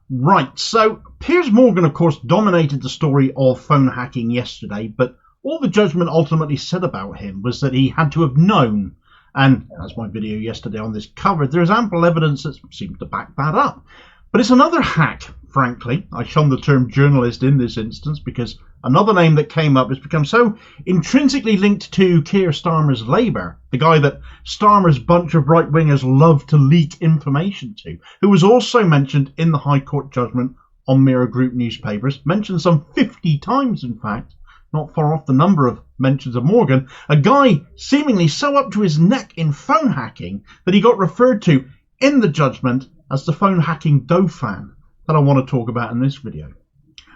Right, so Piers Morgan, of course, dominated the story of phone hacking yesterday, but all the judgment ultimately said about him was that he had to have known, and as my video yesterday on this covered, there is ample evidence that seems to back that up. But it's another hack, frankly. I shun the term journalist in this instance because another name that came up has become so intrinsically linked to Keir Starmer's Labour, the guy that Starmer's bunch of right-wingers love to leak information to, who was also mentioned in the High Court judgment on Mirror Group newspapers, mentioned some 50 times in fact, not far off the number of mentions of Morgan, a guy seemingly so up to his neck in phone hacking that he got referred to in the judgment as the phone hacking Dauphin that I want to talk about in this video.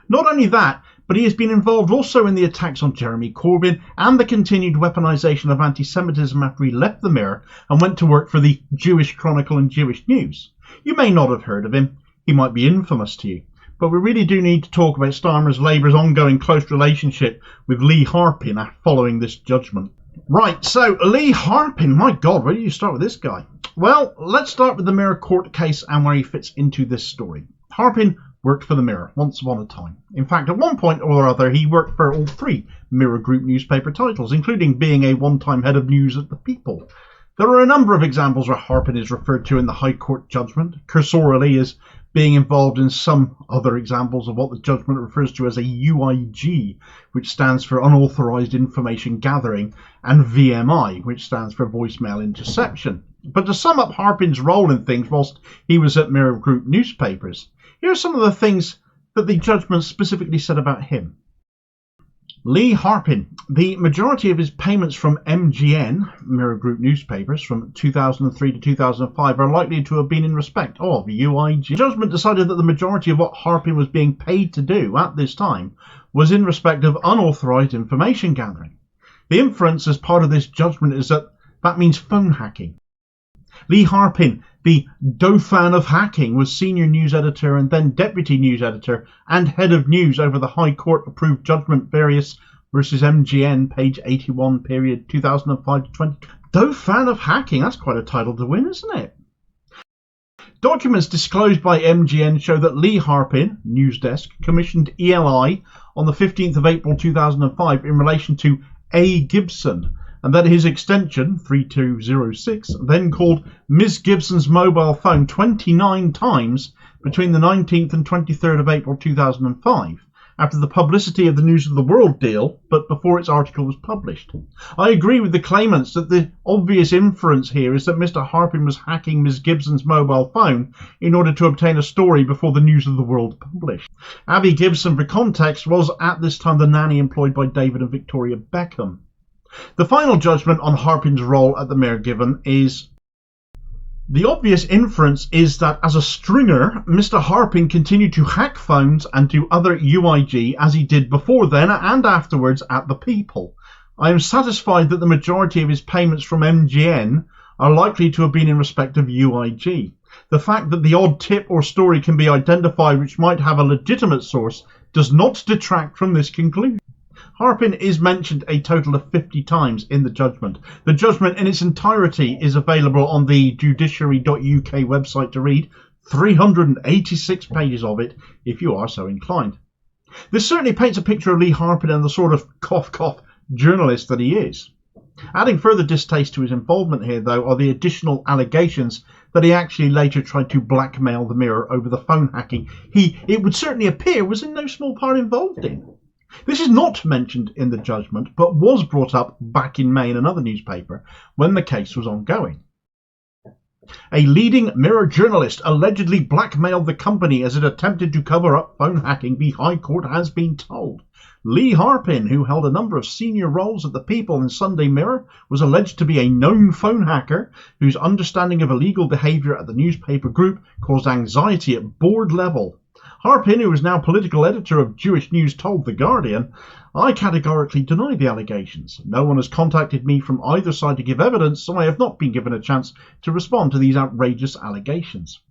Not only that, but he has been involved also in the attacks on Jeremy Corbyn and the continued weaponisation of anti-Semitism after he left the Mirror and went to work for the Jewish Chronicle and Jewish News. You may not have heard of him, he might be infamous to you, but we really do need to talk about Starmer's Labour's ongoing close relationship with Lee Harpin following this judgment. Right, so Lee Harpin, my God, where do you start with this guy? Well, let's start with the Mirror court case and where he fits into this story. Harpin worked for the Mirror once upon a time. In fact, at one point or other, he worked for all three Mirror Group newspaper titles, including being a one-time head of news at the People. There are a number of examples where Harpin is referred to in the High Court judgment, cursorily as being involved in some other examples of what the judgment refers to as a UIG, which stands for Unauthorised Information Gathering, and VMI, which stands for Voicemail Interception. But to sum up Harpin's role in things whilst he was at Mirror Group newspapers, here are some of the things that the judgment specifically said about him. Lee Harpin. The majority of his payments from MGN, Mirror Group newspapers, from 2003 to 2005 are likely to have been in respect of UIG. The judgment decided that the majority of what Harpin was being paid to do at this time was in respect of unauthorised information gathering. The inference as part of this judgment is that that means phone hacking. Lee Harpin, the Dauphin of hacking, was senior news editor and then deputy news editor and head of news over the High Court approved judgment Various versus MGN, page 81, period 2005 to 20. Dauphin of hacking, that's quite a title to win, isn't it? Documents disclosed by MGN show that Lee Harpin, news desk, commissioned ELI on the 15th of April 2005 in relation to A. Gibson, and that his extension, 3206, then called Ms. Gibson's mobile phone 29 times between the 19th and 23rd of April 2005, after the publicity of the News of the World deal, but before its article was published. I agree with the claimants that the obvious inference here is that Mr. Harpin was hacking Ms. Gibson's mobile phone in order to obtain a story before the News of the World published. Abby Gibson, for context, was at this time the nanny employed by David and Victoria Beckham. The final judgment on Harpin's role at the Mirror given is: the obvious inference is that as a stringer, Mr. Harpin continued to hack phones and do other UIG as he did before then and afterwards at the People. I am satisfied that the majority of his payments from MGN are likely to have been in respect of UIG. The fact that the odd tip or story can be identified which might have a legitimate source does not detract from this conclusion. Harpin is mentioned a total of 50 times in the judgment. The judgment in its entirety is available on the judiciary.uk website to read, 386 pages of it if you are so inclined. This certainly paints a picture of Lee Harpin and the sort of cough journalist that he is. Adding further distaste to his involvement here, though, are the additional allegations that he actually later tried to blackmail the Mirror over the phone hacking he, it would certainly appear, was in no small part involved in. This is not mentioned in the judgment, but was brought up back in May in another newspaper when the case was ongoing. A leading Mirror journalist allegedly blackmailed the company as it attempted to cover up phone hacking, the High Court has been told. Lee Harpin, who held a number of senior roles at the People and Sunday Mirror, was alleged to be a known phone hacker whose understanding of illegal behaviour at the newspaper group caused anxiety at board level. Harpin, who is now political editor of Jewish News, told The Guardian, I categorically deny the allegations. No one has contacted me from either side to give evidence, so I have not been given a chance to respond to these outrageous allegations.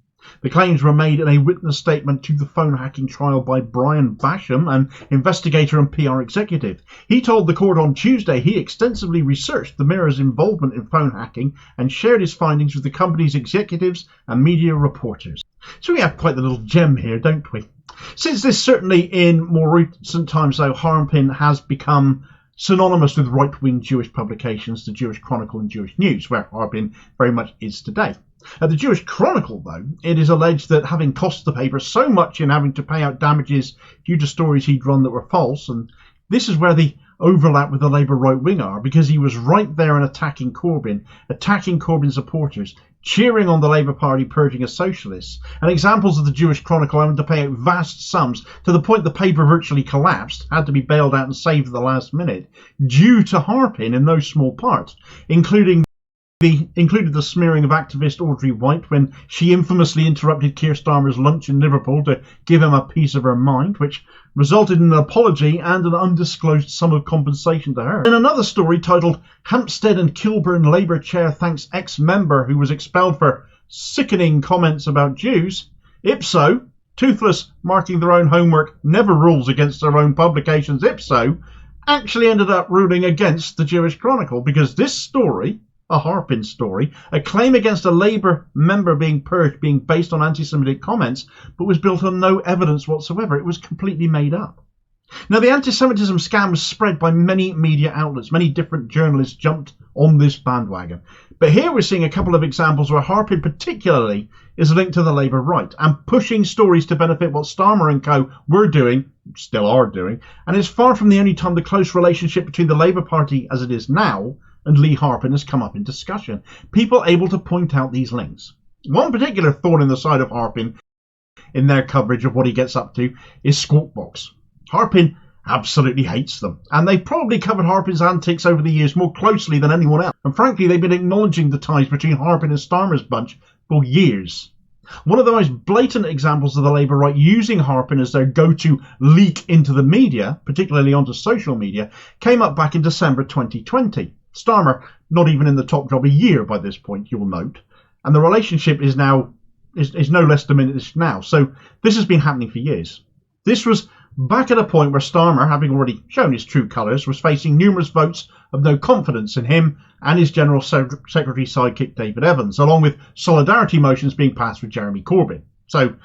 The claims were made in a witness statement to the phone hacking trial by Brian Basham, an investigator and PR executive. He told the court on Tuesday he extensively researched the Mirror's involvement in phone hacking and shared his findings with the company's executives and media reporters. So we have quite the little gem here, don't we? Since this, certainly in more recent times, though, Harpin has become synonymous with right-wing Jewish publications, the Jewish Chronicle and Jewish News, where Harpin very much is today. At the Jewish Chronicle, though, it is alleged that having cost the paper so much in having to pay out damages due to stories he'd run that were false, and this is where the overlap with the Labour right wing are, because he was right there and attacking Corbyn supporters, cheering on the Labour Party purging as socialists, and examples of the Jewish Chronicle having to pay out vast sums to the point the paper virtually collapsed, had to be bailed out and saved at the last minute, due to Harpin in no small part, included the smearing of activist Audrey White when she infamously interrupted Keir Starmer's lunch in Liverpool to give him a piece of her mind, which resulted in an apology and an undisclosed sum of compensation to her. In another story titled Hampstead and Kilburn Labour Chair Thanks Ex-Member Who Was Expelled for Sickening Comments About Jews, Ipso, toothless marking their own homework never rules against their own publications, Ipso actually ended up ruling against the Jewish Chronicle, because this story, a Harpin story, a claim against a Labour member being purged being based on anti-Semitic comments, but was built on no evidence whatsoever. It was completely made up. Now, the anti-Semitism scam was spread by many media outlets. Many different journalists jumped on this bandwagon. But here we're seeing a couple of examples where Harpin particularly is linked to the Labour right and pushing stories to benefit what Starmer and co were doing, still are doing, and it's far from the only time the close relationship between the Labour Party as it is now and Lee Harpin has come up in discussion. People able to point out these links. One particular thorn in the side of Harpin in their coverage of what he gets up to is Squawk Box. Harpin absolutely hates them, and they've probably covered Harpin's antics over the years more closely than anyone else, and frankly they've been acknowledging the ties between Harpin and Starmer's bunch for years. One of the most blatant examples of the Labour right using Harpin as their go-to leak into the media, particularly onto social media, came up back in December 2020. Starmer not even in the top job a year by this point, you'll note, and the relationship is no less diminished now. So this has been happening for years. This was back at a point where Starmer, having already shown his true colours, was facing numerous votes of no confidence in him and his General Secretary sidekick David Evans, along with solidarity motions being passed with Jeremy Corbyn. So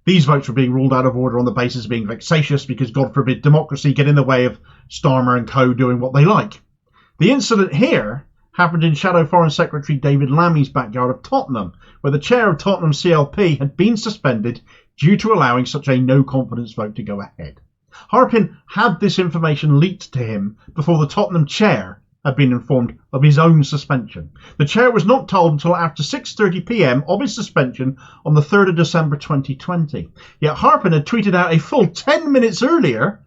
these votes were being ruled out of order on the basis of being vexatious because, God forbid, democracy get in the way of Starmer and co doing what they like. The incident here happened in Shadow Foreign Secretary David Lammy's backyard of Tottenham, where the chair of Tottenham CLP had been suspended due to allowing such a no-confidence vote to go ahead. Harpin had this information leaked to him before the Tottenham chair had been informed of his own suspension. The chair was not told until after 6:30 p.m. of his suspension on the 3rd of December 2020. Yet Harpin had tweeted out a full 10 minutes earlier,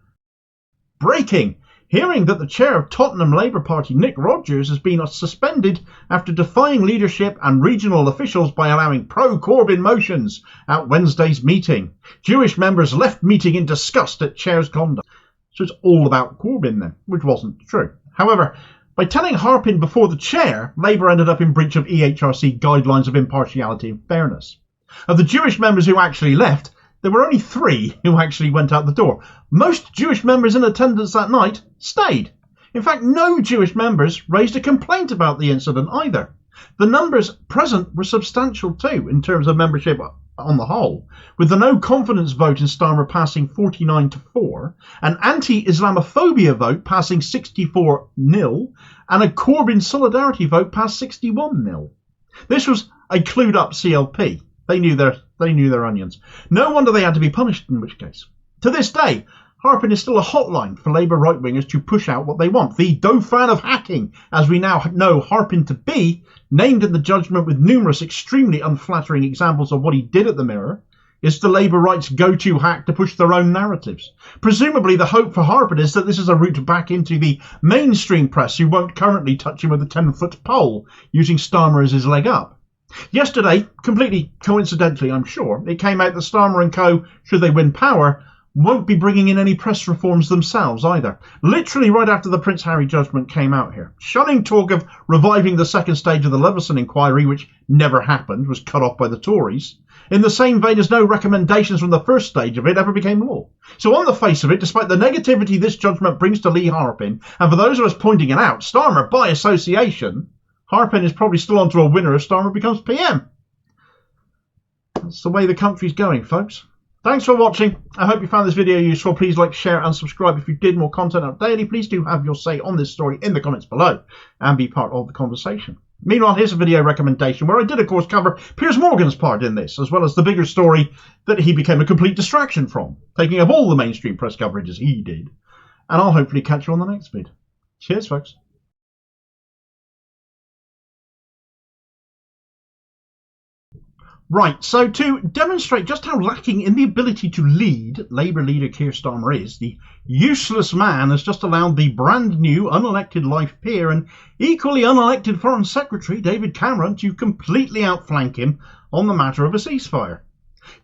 breaking, hearing that the chair of Tottenham Labour Party, Nick Rogers, has been suspended after defying leadership and regional officials by allowing pro-Corbyn motions at Wednesday's meeting. Jewish members left meeting in disgust at chair's conduct. So it's all about Corbyn then, which wasn't true. However, by telling Harpin before the chair, Labour ended up in breach of EHRC guidelines of impartiality and fairness. Of the Jewish members who actually left, there were only 3 who actually went out the door. Most Jewish members in attendance that night stayed. In fact, no Jewish members raised a complaint about the incident either. The numbers present were substantial too in terms of membership on the whole, with the no confidence vote in Starmer passing 49-4, an anti-Islamophobia vote passing 64-0, and a Corbyn solidarity vote passed 61-0. This was a clued up CLP. They knew their onions. No wonder they had to be punished, in which case. To this day, Harpin is still a hotline for Labour right-wingers to push out what they want. The Dauphin of hacking, as we now know Harpin to be, named in the judgment with numerous extremely unflattering examples of what he did at the Mirror, is the Labour right's go-to hack to push their own narratives. Presumably the hope for Harpin is that this is a route back into the mainstream press who won't currently touch him with a 10-foot pole, using Starmer as his leg up. Yesterday, completely coincidentally I'm sure, it came out that Starmer and co, should they win power, won't be bringing in any press reforms themselves either. Literally right after the Prince Harry judgment came out here, shunning talk of reviving the second stage of the Leveson inquiry, which never happened, was cut off by the Tories, in the same vein as no recommendations from the first stage of it ever became law. So on the face of it, despite the negativity this judgment brings to Lee Harpin, and for those of us pointing it out, Starmer by association, Harpin is probably still onto a winner if Starmer becomes PM. That's the way the country's going, folks. Thanks for watching. I hope you found this video useful. Please like, share and subscribe if you did. More content up daily. Please do have your say on this story in the comments below and be part of the conversation. Meanwhile, here's a video recommendation where I did, of course, cover Piers Morgan's part in this, as well as the bigger story that he became a complete distraction from, taking up all the mainstream press coverage as he did. And I'll hopefully catch you on the next vid. Cheers, folks. Right, so to demonstrate just how lacking in the ability to lead Labour leader Keir Starmer is, the useless man has just allowed the brand new unelected life peer and equally unelected Foreign Secretary David Cameron to completely outflank him on the matter of a ceasefire.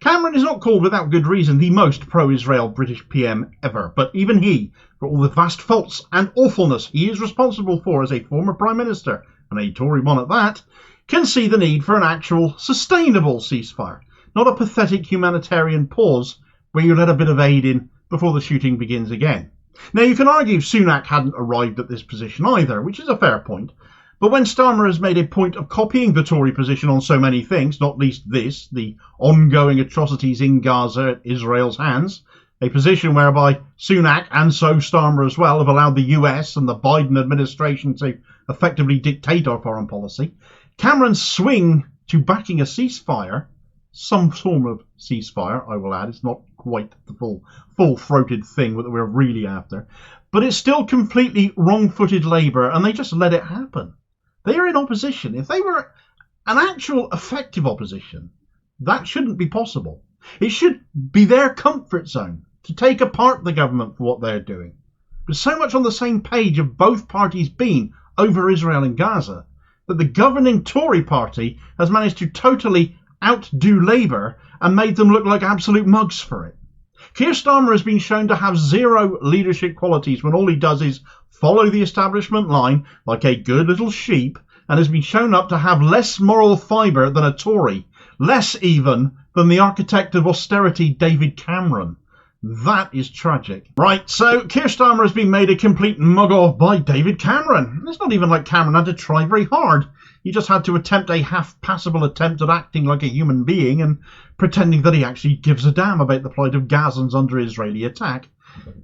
Cameron is not called without good reason the most pro-Israel British PM ever, but even he, for all the vast faults and awfulness he is responsible for as a former Prime Minister, and a Tory one at that, can see the need for an actual sustainable ceasefire, not a pathetic humanitarian pause where you let a bit of aid in before the shooting begins again. Now you can argue Sunak hadn't arrived at this position either, which is a fair point, but when Starmer has made a point of copying the Tory position on so many things, not least this, the ongoing atrocities in Gaza at Israel's hands, a position whereby Sunak and so Starmer as well have allowed the US and the Biden administration to effectively dictate our foreign policy, Cameron's swing to backing a ceasefire, some form of ceasefire, I will add, it's not quite the full-throated thing that we're really after, but it's still completely wrong-footed Labour, and they just let it happen. They are in opposition. If they were an actual effective opposition, that shouldn't be possible. It should be their comfort zone to take apart the government for what they're doing. But so much on the same page have both parties been over Israel and Gaza, that the governing Tory party has managed to totally outdo Labour and made them look like absolute mugs for it. Keir Starmer has been shown to have zero leadership qualities when all he does is follow the establishment line like a good little sheep, and has been shown up to have less moral fibre than a Tory, less even than the architect of austerity David Cameron. That is tragic. Right, so Keir Starmer has been made a complete mug-off by David Cameron. It's not even like Cameron had to try very hard. He just had to attempt a half-passable attempt at acting like a human being and pretending that he actually gives a damn about the plight of Gazans under Israeli attack.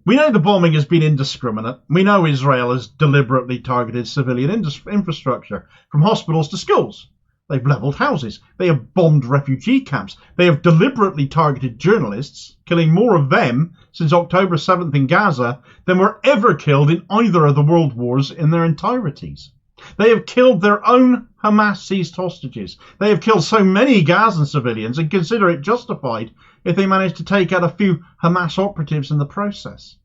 We know the bombing has been indiscriminate. We know Israel has deliberately targeted civilian infrastructure, from hospitals to schools. They've levelled houses. They have bombed refugee camps. They have deliberately targeted journalists, killing more of them since October 7th in Gaza than were ever killed in either of the world wars in their entireties. They have killed their own Hamas-seized hostages. They have killed so many Gazan civilians and consider it justified if they manage to take out a few Hamas operatives in the process.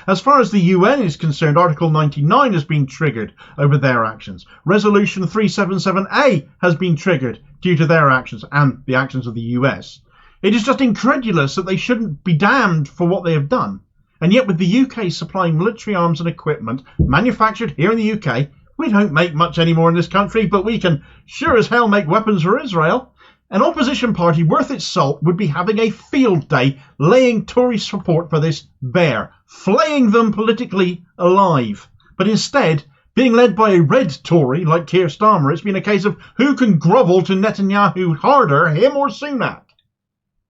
As far as the UN is concerned, Article 99 has been triggered over their actions. Resolution 377A has been triggered due to their actions and the actions of the US. It is just incredulous that they shouldn't be damned for what they have done. And yet with the UK supplying military arms and equipment manufactured here in the UK, we don't make much anymore in this country, but we can sure as hell make weapons for Israel. An opposition party worth its salt would be having a field day laying Tory support for this bare, flaying them politically alive. But instead, being led by a red Tory like Keir Starmer, it's been a case of who can grovel to Netanyahu harder, him or Sunak.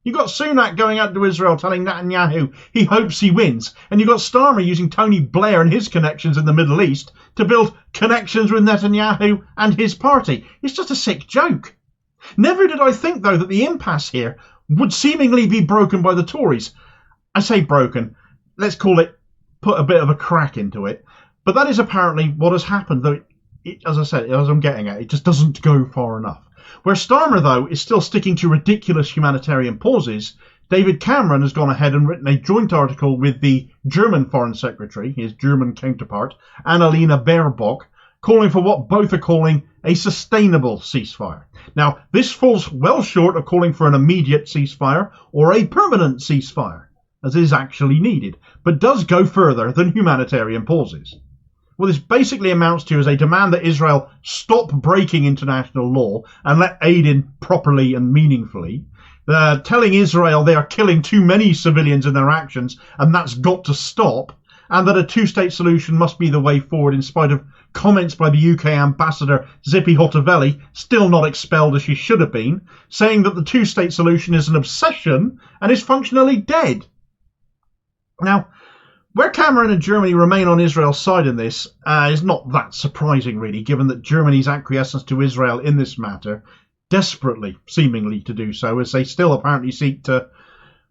You got Sunak going out to Israel telling Netanyahu he hopes he wins, and you got Starmer using Tony Blair and his connections in the Middle East to build connections with Netanyahu and his party. It's just a sick joke. Never did I think, though, that the impasse here would seemingly be broken by the Tories. I say broken, let's call it put a bit of a crack into it. But that is apparently what has happened, though, as I said, as I'm getting at, it just doesn't go far enough. Where Starmer, though, is still sticking to ridiculous humanitarian pauses, David Cameron has gone ahead and written a joint article with the German Foreign Secretary, his German counterpart, Annalena Baerbock, calling for what both are calling a sustainable ceasefire. Now, this falls well short of calling for an immediate ceasefire or a permanent ceasefire. as is actually needed, but does go further than humanitarian pauses. What this basically amounts to is a demand that Israel stop breaking international law and let aid in properly and meaningfully, telling Israel they are killing too many civilians in their actions and that's got to stop, and that a two-state solution must be the way forward in spite of comments by the UK ambassador Zippy Hotovelli, still not expelled as she should have been, saying that the two-state solution is an obsession and is functionally dead. Now, where Cameron and Germany remain on Israel's side in this is not that surprising, really, given that Germany's acquiescence to Israel in this matter, desperately, seemingly to do so, as they still apparently seek to,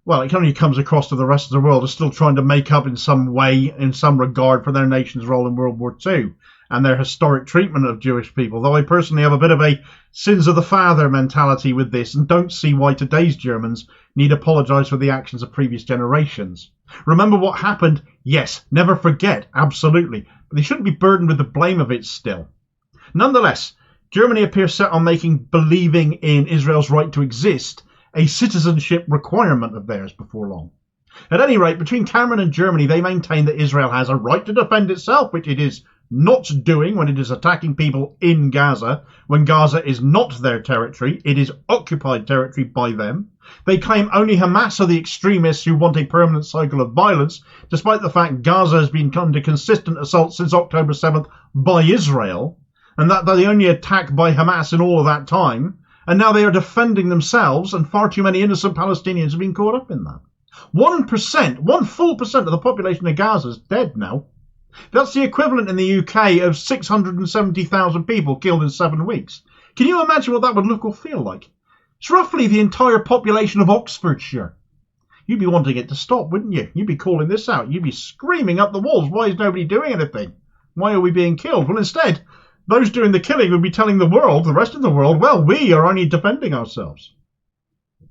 well, it only comes across to the rest of the world as still trying to make up in some way, in some regard, for their nation's role in World War II and their historic treatment of Jewish people, though I personally have a bit of a sins of the father mentality with this and don't see why today's Germans need apologise for the actions of previous generations. Remember what happened? Yes. Never forget. Absolutely. But they shouldn't be burdened with the blame of it still. Nonetheless, Germany appears set on making believing in Israel's right to exist a citizenship requirement of theirs before long. At any rate, between Cameron and Germany, they maintain that Israel has a right to defend itself, which it is not doing when it is attacking people in Gaza. When Gaza is not their territory, it is occupied territory by them. They claim only Hamas are the extremists who want a permanent cycle of violence, despite the fact Gaza has been under consistent assault since October 7th by Israel, and that they're the only attack by Hamas in all of that time, and now they are defending themselves, and far too many innocent Palestinians have been caught up in that. 1%, 1 full percent of the population of Gaza is dead now. That's the equivalent in the UK of 670,000 people killed in 7 weeks. Can you imagine what that would look or feel like? It's roughly the entire population of Oxfordshire. You'd be wanting it to stop, wouldn't you? You'd be calling this out. You'd be screaming up the walls. Why is nobody doing anything? Why are we being killed? Well, instead, those doing the killing would be telling the world, the rest of the world, well, we are only defending ourselves.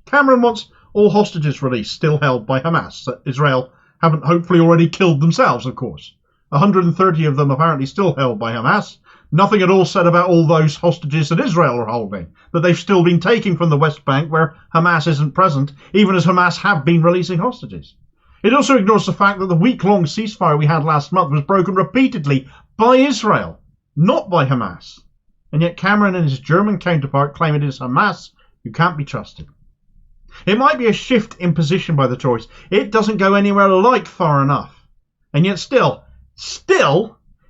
Cameron wants all hostages released still held by Hamas. Israel haven't hopefully already killed themselves, of course. 130 of them apparently still held by Hamas. Nothing at all said about all those hostages that Israel are holding, that they've still been taking from the West Bank where Hamas isn't present, even as Hamas have been releasing hostages. It also ignores the fact that the week-long ceasefire we had last month was broken repeatedly by Israel, not by Hamas. And yet Cameron and his German counterpart claim it is Hamas who can't be trusted. It might be a shift in position by the Tories. It doesn't go anywhere like far enough. And yet still,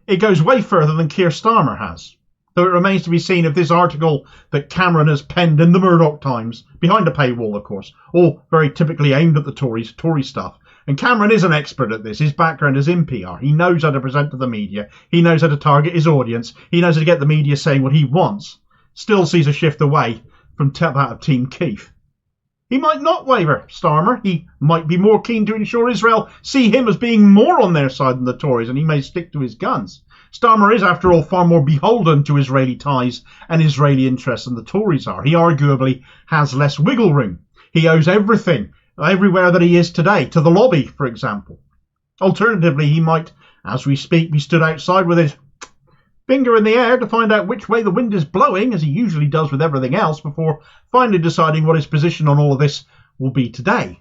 it goes way further than Keir Starmer has. Though it remains to be seen if this article that Cameron has penned in the Murdoch Times, behind a paywall of course, all very typically aimed at the Tories, Tory stuff. And Cameron is an expert at this. His background is in PR. He knows how to present to the media. He knows how to target his audience. He knows how to get the media saying what he wants. Still sees a shift away from that of Team Keith. He might not waver, Starmer. He might be more keen to ensure Israel see him as being more on their side than the Tories, and he may stick to his guns. Starmer is, after all, far more beholden to Israeli ties and Israeli interests than the Tories are. He arguably has less wiggle room. He owes everything, everywhere that he is today, to the lobby, for example. Alternatively, he might, as we speak, be stood outside with his finger in the air to find out which way the wind is blowing, as he usually does with everything else, before finally deciding what his position on all of this will be today.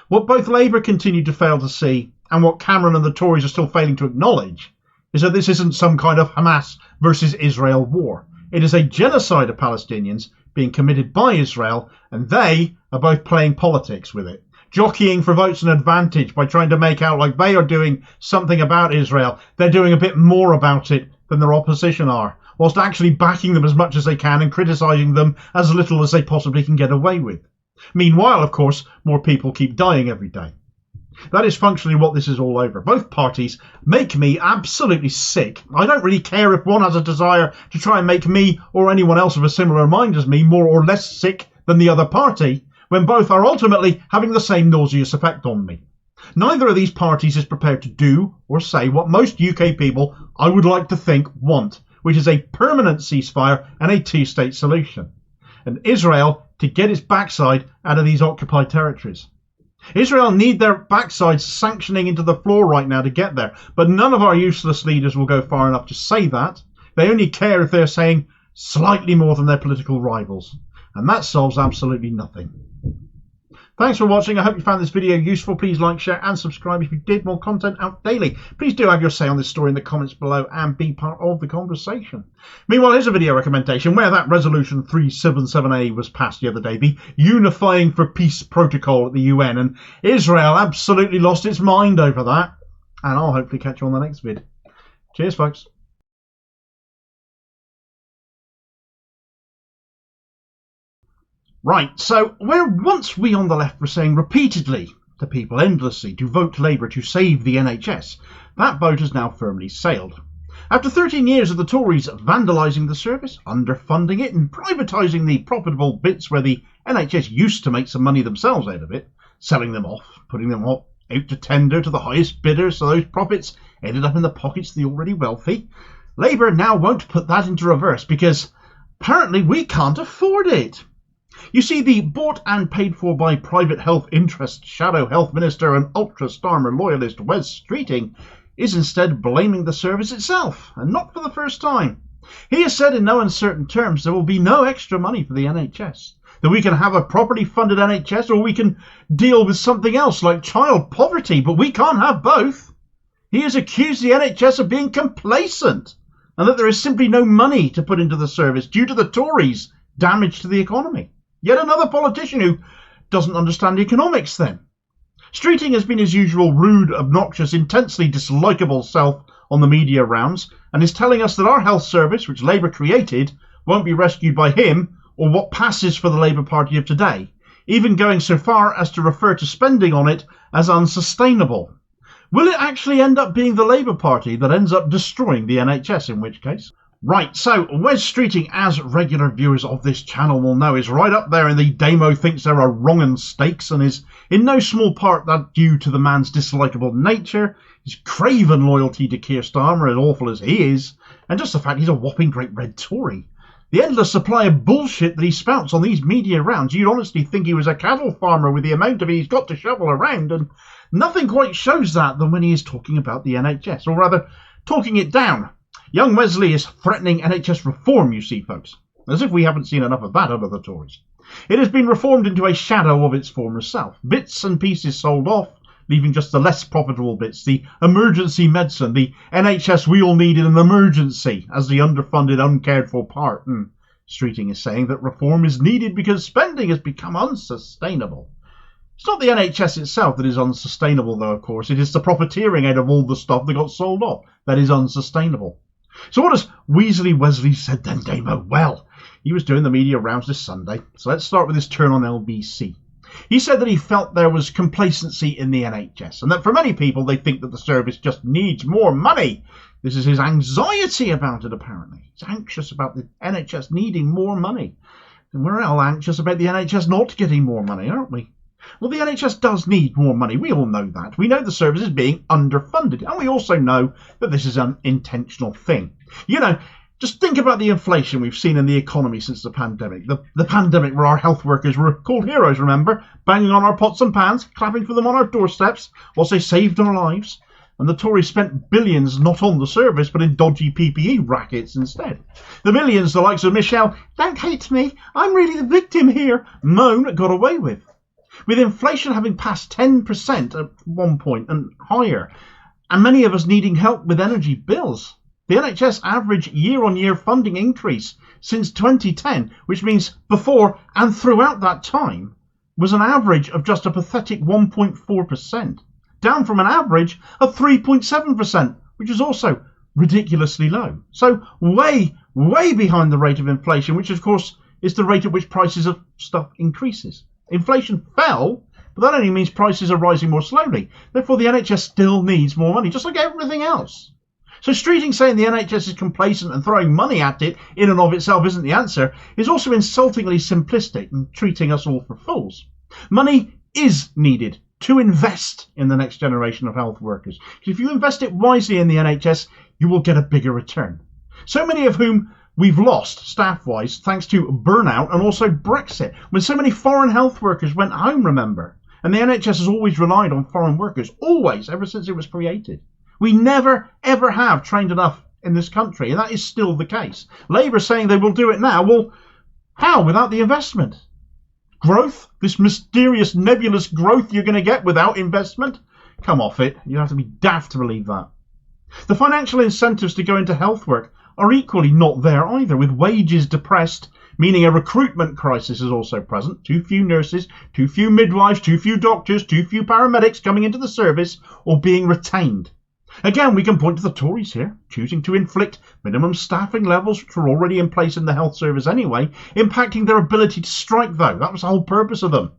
What both Labour continue to fail to see, and what Cameron and the Tories are still failing to acknowledge, is that this isn't some kind of Hamas versus Israel war. It is a genocide of Palestinians being committed by Israel, and they are both playing politics with it, jockeying for votes and advantage by trying to make out like they are doing something about Israel. They're doing a bit more about it than their opposition are, whilst actually backing them as much as they can and criticising them as little as they possibly can get away with. Meanwhile, of course, more people keep dying every day. That is functionally what this is all over. Both parties make me absolutely sick. I don't really care if one has a desire to try and make me or anyone else of a similar mind as me more or less sick than the other party, when both are ultimately having the same nauseous effect on me. Neither of these parties is prepared to do or say what most UK people, I would like to think, want, which is a permanent ceasefire and a two-state solution, and Israel to get its backside out of these occupied territories. Israel need their backsides sanctioning into the floor right now to get there, but none of our useless leaders will go far enough to say that. They only care if they're saying slightly more than their political rivals, and that solves absolutely nothing. Thanks for watching. I hope you found this video useful. Please like, share and subscribe if you did. More content out daily. Please do have your say on this story in the comments below and be part of the conversation. Meanwhile, here's a video recommendation where that resolution 377A was passed the other day, the Unifying for Peace Protocol at the UN, and Israel absolutely lost its mind over that. And I'll hopefully catch you on the next vid. Cheers, folks. Right, so where once we on the left were saying repeatedly to people endlessly to vote Labour to save the NHS, that boat has now firmly sailed. After 13 years of the Tories vandalising the service, underfunding it and privatising the profitable bits where the NHS used to make some money themselves out of it, selling them off, putting them out to tender to the highest bidder so those profits ended up in the pockets of the already wealthy, Labour now won't put that into reverse because apparently we can't afford it. You see, the bought and paid for by private health interest shadow health minister and ultra Starmer loyalist Wes Streeting is instead blaming the service itself, and not for the first time. He has said in no uncertain terms there will be no extra money for the NHS, that we can have a properly funded NHS or we can deal with something else like child poverty, but we can't have both. He has accused the NHS of being complacent and that there is simply no money to put into the service due to the Tories' damage to the economy. Yet another politician who doesn't understand economics then. Streeting has been his usual rude, obnoxious, intensely dislikable self on the media rounds and is telling us that our health service, which Labour created, won't be rescued by him or what passes for the Labour Party of today, even going so far as to refer to spending on it as unsustainable. Will it actually end up being the Labour Party that ends up destroying the NHS, in which case? Right, so Wes Streeting, as regular viewers of this channel will know, is right up there in the Damo thinks there are wrong and stakes, and is in no small part that due to the man's dislikable nature, his craven loyalty to Keir Starmer, as awful as he is, and just the fact he's a whopping great red Tory. The endless supply of bullshit that he spouts on these media rounds, you'd honestly think he was a cattle farmer with the amount of it he's got to shovel around, and nothing quite shows that than when he is talking about the NHS, or rather, talking it down. Young Wesley is threatening NHS reform, you see, folks. As if we haven't seen enough of that under the Tories. It has been reformed into a shadow of its former self. Bits and pieces sold off, leaving just the less profitable bits. The emergency medicine, the NHS we all need in an emergency, as the underfunded, uncared for part. Streeting is saying that reform is needed because spending has become unsustainable. It's not the NHS itself that is unsustainable, though, of course. It is the profiteering out of all the stuff that got sold off that is unsustainable. So what has Wesley said then, Damo? Well, he was doing the media rounds this Sunday, so let's start with his turn on LBC. He said that he felt there was complacency in the NHS, and that for many people they think that the service just needs more money. This is his anxiety about it, apparently. He's anxious about the NHS needing more money. And we're all anxious about the NHS not getting more money, aren't we? Well, the NHS does need more money. We all know that. We know the service is being underfunded. And we also know that this is an intentional thing. You know, just think about the inflation we've seen in the economy since the pandemic. The pandemic where our health workers were called heroes, remember? Banging on our pots and pans, clapping for them on our doorsteps whilst they saved our lives. And the Tories spent billions not on the service but in dodgy PPE rackets instead. The millions the likes of Michelle, don't hate me, I'm really the victim here, moan got away with. With inflation having passed 10% at one point and higher, and many of us needing help with energy bills, the NHS average year-on-year funding increase since 2010, which means before and throughout that time, was an average of just a pathetic 1.4%, down from an average of 3.7%, which is also ridiculously low. So way, way behind the rate of inflation, which of course is the rate at which prices of stuff increases. Inflation fell, but that only means prices are rising more slowly. Therefore, the NHS still needs more money, just like everything else. So Streeting saying the NHS is complacent and throwing money at it in and of itself isn't the answer is also insultingly simplistic and treating us all for fools. Money is needed to invest in the next generation of health workers. If you invest it wisely in the NHS, you will get a bigger return. So many of whom we've lost, staff-wise, thanks to burnout and also Brexit, when so many foreign health workers went home, remember. And the NHS has always relied on foreign workers, always, ever since it was created. We never, ever have trained enough in this country, and that is still the case. Labour saying they will do it now. Well, how without the investment? Growth? This mysterious, nebulous growth you're going to get without investment? Come off it. You have to be daft to believe that. The financial incentives to go into health work are equally not there either, with wages depressed, meaning a recruitment crisis is also present. Too few nurses, too few midwives, too few doctors, too few paramedics coming into the service or being retained. Again, we can point to the Tories here, choosing to inflict minimum staffing levels which were already in place in the health service anyway, impacting their ability to strike though. That was the whole purpose of them.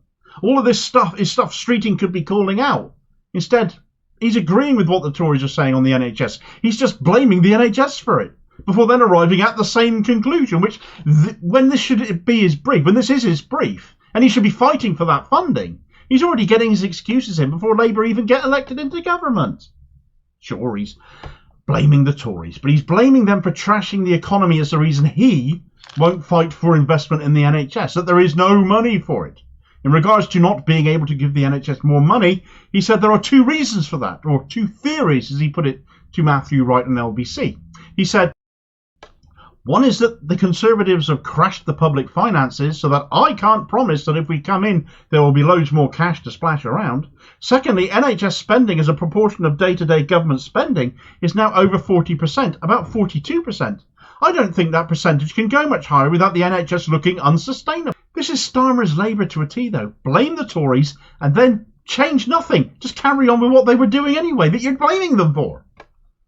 All of this stuff is stuff Streeting could be calling out. Instead, he's agreeing with what the Tories are saying on the NHS. He's just blaming the NHS for it, before then arriving at the same conclusion, which, when this should be his brief, when this is his brief, and he should be fighting for that funding, he's already getting his excuses in before Labour even get elected into government. Sure, he's blaming the Tories, but he's blaming them for trashing the economy as the reason he won't fight for investment in the NHS, that there is no money for it. In regards to not being able to give the NHS more money, he said there are two reasons for that, or two theories, as he put it to Matthew Wright on LBC. He said, one is that the Conservatives have crashed the public finances so that I can't promise that if we come in there will be loads more cash to splash around. Secondly, NHS spending as a proportion of day-to-day government spending is now over 40%, about 42%. I don't think that percentage can go much higher without the NHS looking unsustainable. This is Starmer's Labour to a T though. Blame the Tories and then change nothing. Just carry on with what they were doing anyway that you're blaming them for.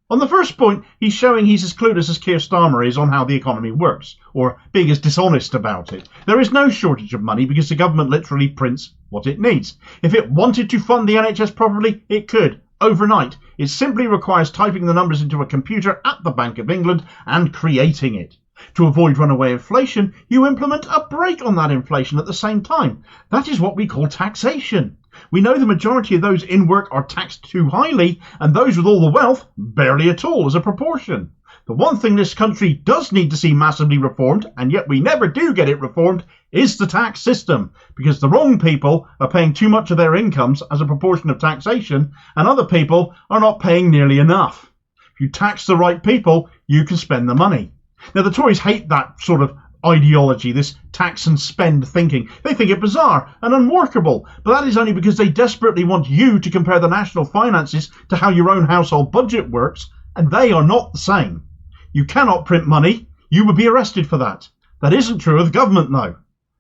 On the first point, he's showing he's as clueless as Keir Starmer is on how the economy works, or being as dishonest about it. There is no shortage of money because the government literally prints what it needs. If it wanted to fund the NHS properly, it could, overnight. It simply requires typing the numbers into a computer at the Bank of England and creating it. To avoid runaway inflation, you implement a brake on that inflation at the same time. That is what we call taxation. We know the majority of those in work are taxed too highly, and those with all the wealth barely at all as a proportion. The one thing this country does need to see massively reformed, and yet we never do get it reformed, is the tax system, because the wrong people are paying too much of their incomes as a proportion of taxation, and other people are not paying nearly enough. If you tax the right people, you can spend the money. Now, the Tories hate that sort of ideology, this tax and spend thinking. They think it bizarre and unworkable, but that is only because they desperately want you to compare the national finances to how your own household budget works, and they are not the same. You cannot print money. You would be arrested for that. That isn't true of the government, though.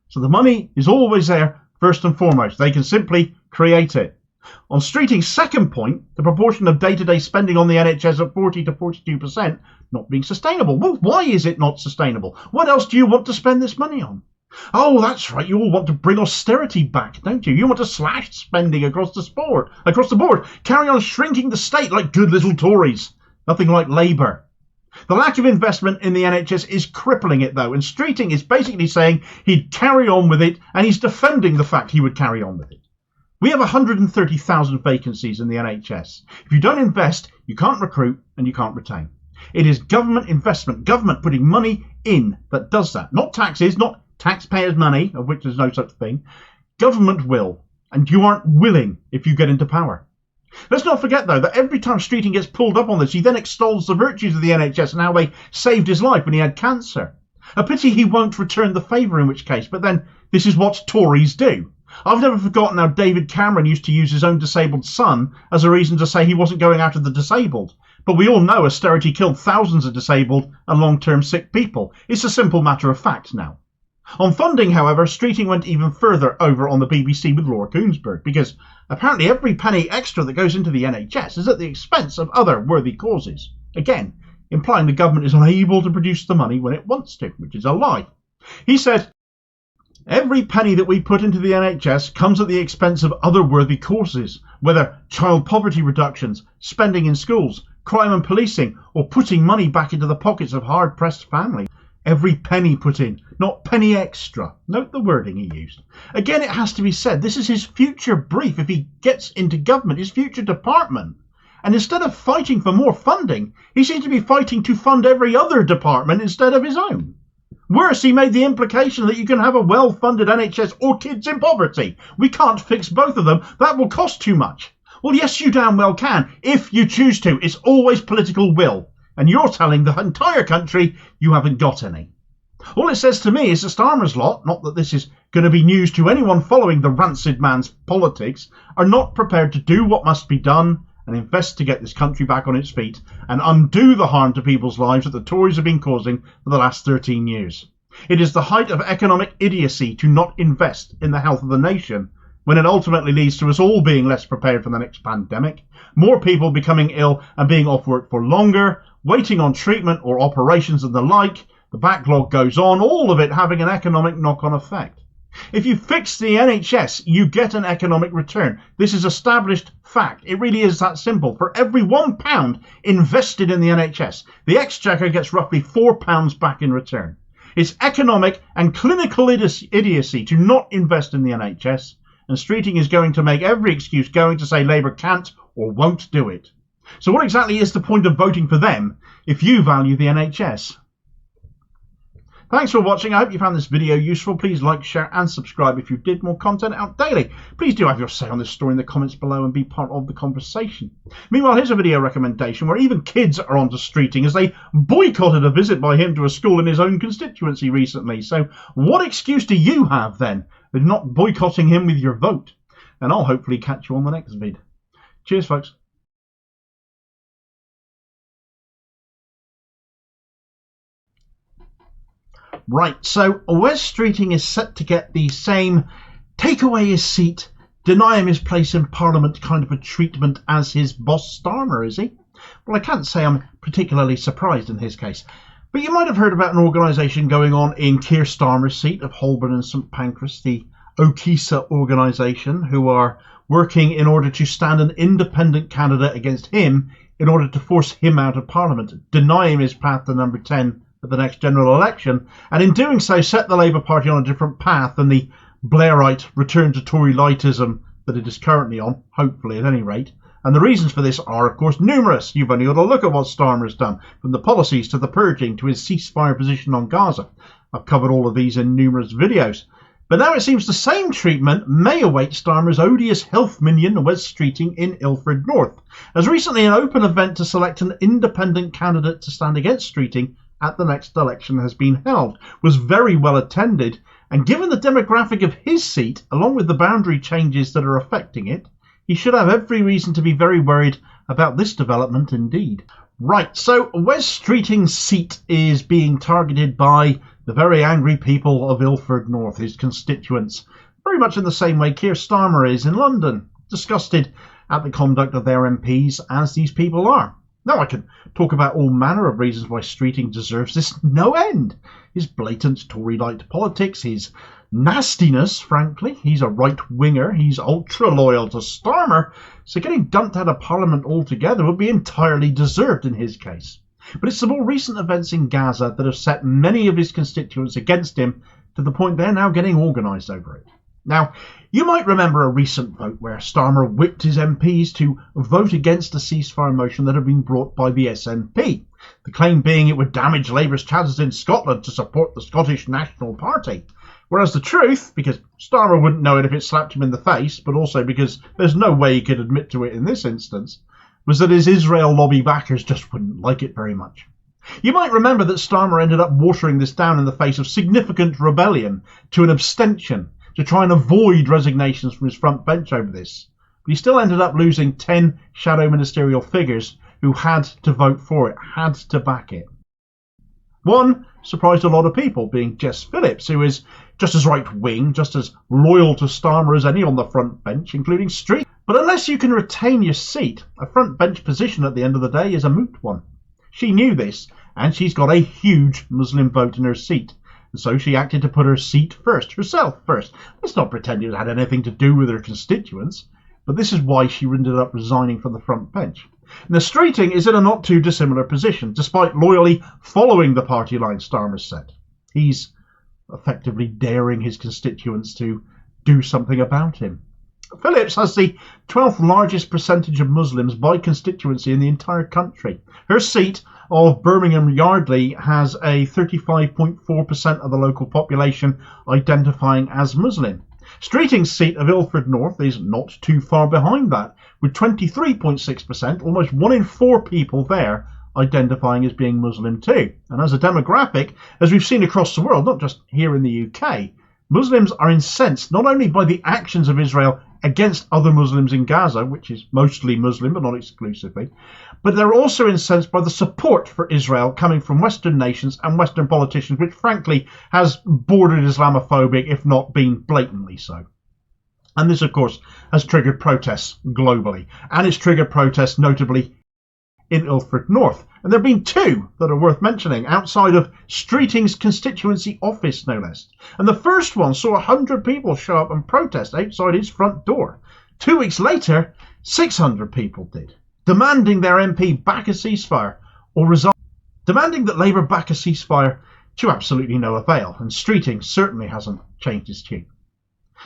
So the money is always there, first and foremost. They can simply create it. On Streeting's second point, the proportion of day-to-day spending on the NHS at 40 to 42% not being sustainable. Well, why is it not sustainable? What else do you want to spend this money on? Oh, that's right. You all want to bring austerity back, don't you? You want to slash spending across the board. Carry on shrinking the state like good little Tories. Nothing like Labour. The lack of investment in the NHS is crippling it, though, and Streeting is basically saying he'd carry on with it, and he's defending the fact he would carry on with it. We have 130,000 vacancies in the NHS. If you don't invest, you can't recruit and you can't retain. It is government investment, government putting money in that does that. Not taxes, not taxpayers' money, of which there's no such thing. Government will, and you aren't willing if you get into power. Let's not forget, though, that every time Streeting gets pulled up on this, he then extols the virtues of the NHS and how they saved his life when he had cancer. A pity he won't return the favour in which case, but then this is what Tories do. I've never forgotten how David Cameron used to use his own disabled son as a reason to say he wasn't going after the disabled. But we all know austerity killed thousands of disabled and long-term sick people. It's a simple matter of fact now. On funding, however, Streeting went even further over on the BBC with Laura Koonsberg, because apparently every penny extra that goes into the NHS is at the expense of other worthy causes. Again, implying the government is unable to produce the money when it wants to, which is a lie. He said, every penny that we put into the NHS comes at the expense of other worthy causes, whether child poverty reductions, spending in schools, crime and policing, or putting money back into the pockets of hard-pressed families. Every penny put in, not penny extra. Note the wording he used. Again, it has to be said, this is his future brief if he gets into government, his future department. And instead of fighting for more funding, he seems to be fighting to fund every other department instead of his own. Worse, he made the implication that you can have a well-funded NHS or kids in poverty. We can't fix both of them. That will cost too much. Well, yes, you damn well can, if you choose to. It's always political will. And you're telling the entire country you haven't got any. All it says to me is that Starmer's lot, not that this is going to be news to anyone following the rancid man's politics, are not prepared to do what must be done and invest to get this country back on its feet and undo the harm to people's lives that the Tories have been causing for the last 13 years. It is the height of economic idiocy to not invest in the health of the nation when it ultimately leads to us all being less prepared for the next pandemic, more people becoming ill and being off work for longer, waiting on treatment or operations and the like. The backlog goes on, all of it having an economic knock-on effect. If you fix the NHS, you get an economic return. This is established fact. It really is that simple. For every £1 invested in the NHS, the Exchequer gets roughly £4 back in return. It's economic and clinical idiocy to not invest in the NHS, and Streeting is going to make every excuse going to say Labour can't or won't do it. So what exactly is the point of voting for them if you value the NHS? Thanks for watching. I hope you found this video useful. Please like, share and subscribe if you did. More content out daily. Please do have your say on this story in the comments below and be part of the conversation. Meanwhile, here's a video recommendation where even kids are onto Streeting as they boycotted a visit by him to a school in his own constituency recently. So what excuse do you have then for not boycotting him with your vote? And I'll hopefully catch you on the next vid. Cheers, folks. Right, so Wes Streeting is set to get the same take away his seat, deny him his place in Parliament kind of a treatment as his boss Starmer, is he? Well, I can't say I'm particularly surprised in his case. But you might have heard about an organisation going on in Keir Starmer's seat of Holborn and St Pancras, the OKISA organisation, who are working in order to stand an independent candidate against him in order to force him out of Parliament, deny him his path to number 10 at the next general election, and in doing so set the Labour Party on a different path than the Blairite return to Tory lightism that it is currently on, hopefully at any rate. And the reasons for this are, of course, numerous. You've only got to look at what Starmer has done, from the policies to the purging to his ceasefire position on Gaza. I've covered all of these in numerous videos. But now it seems the same treatment may await Starmer's odious health minion Wes Streeting in Ilford North, as recently an open event to select an independent candidate to stand against Streeting at the next election has been held, was very well attended, and given the demographic of his seat, along with the boundary changes that are affecting it, he should have every reason to be very worried about this development indeed. Right, so Wes Streeting's seat is being targeted by the very angry people of Ilford North, his constituents, very much in the same way Keir Starmer is in London, disgusted at the conduct of their MPs as these people are. Now I can talk about all manner of reasons why Streeting deserves this no end. His blatant Tory-like politics, his nastiness, frankly. He's a right-winger, he's ultra-loyal to Starmer, so getting dumped out of Parliament altogether would be entirely deserved in his case. But it's the more recent events in Gaza that have set many of his constituents against him to the point they're now getting organised over it. Now, you might remember a recent vote where Starmer whipped his MPs to vote against a ceasefire motion that had been brought by the SNP, the claim being it would damage Labour's chances in Scotland to support the Scottish National Party. Whereas the truth, because Starmer wouldn't know it if it slapped him in the face, but also because there's no way he could admit to it in this instance, was that his Israel lobby backers just wouldn't like it very much. You might remember that Starmer ended up watering this down in the face of significant rebellion to an abstention, to try and avoid resignations from his front bench over this. But he still ended up losing 10 shadow ministerial figures who had to vote for it, had to back it. One surprised a lot of people, being Jess Phillips, who is just as right-wing, just as loyal to Starmer as any on the front bench, including Street. But unless you can retain your seat, a front bench position at the end of the day is a moot one. She knew this, and she's got a huge Muslim vote in her seat. And so she acted to put her seat first, herself first. Let's not pretend it had anything to do with her constituents, but this is why she ended up resigning from the front bench. Now, Streeting is in a not too dissimilar position, despite loyally following the party line Starmer set. He's effectively daring his constituents to do something about him. Phillips has the 12th largest percentage of Muslims by constituency in the entire country. Her seat of Birmingham Yardley has a 35.4% of the local population identifying as Muslim. Streeting's seat of Ilford North is not too far behind that, with 23.6%, almost 1 in 4 people there identifying as being Muslim too. And as a demographic, as we've seen across the world, not just here in the UK, Muslims are incensed not only by the actions of Israel against other Muslims in Gaza, which is mostly Muslim but not exclusively, but they're also incensed by the support for Israel coming from Western nations and Western politicians, which frankly has bordered Islamophobic, if not been blatantly so. And this, of course, has triggered protests globally, and it's triggered protests notably in Ilford North. And there have been two that are worth mentioning outside of Streeting's constituency office, no less. And the first one saw 100 people show up and protest outside his front door. 2 weeks later, 600 people did, demanding their MP back a ceasefire or resign, demanding that Labour back a ceasefire to absolutely no avail. And Streeting certainly hasn't changed his tune.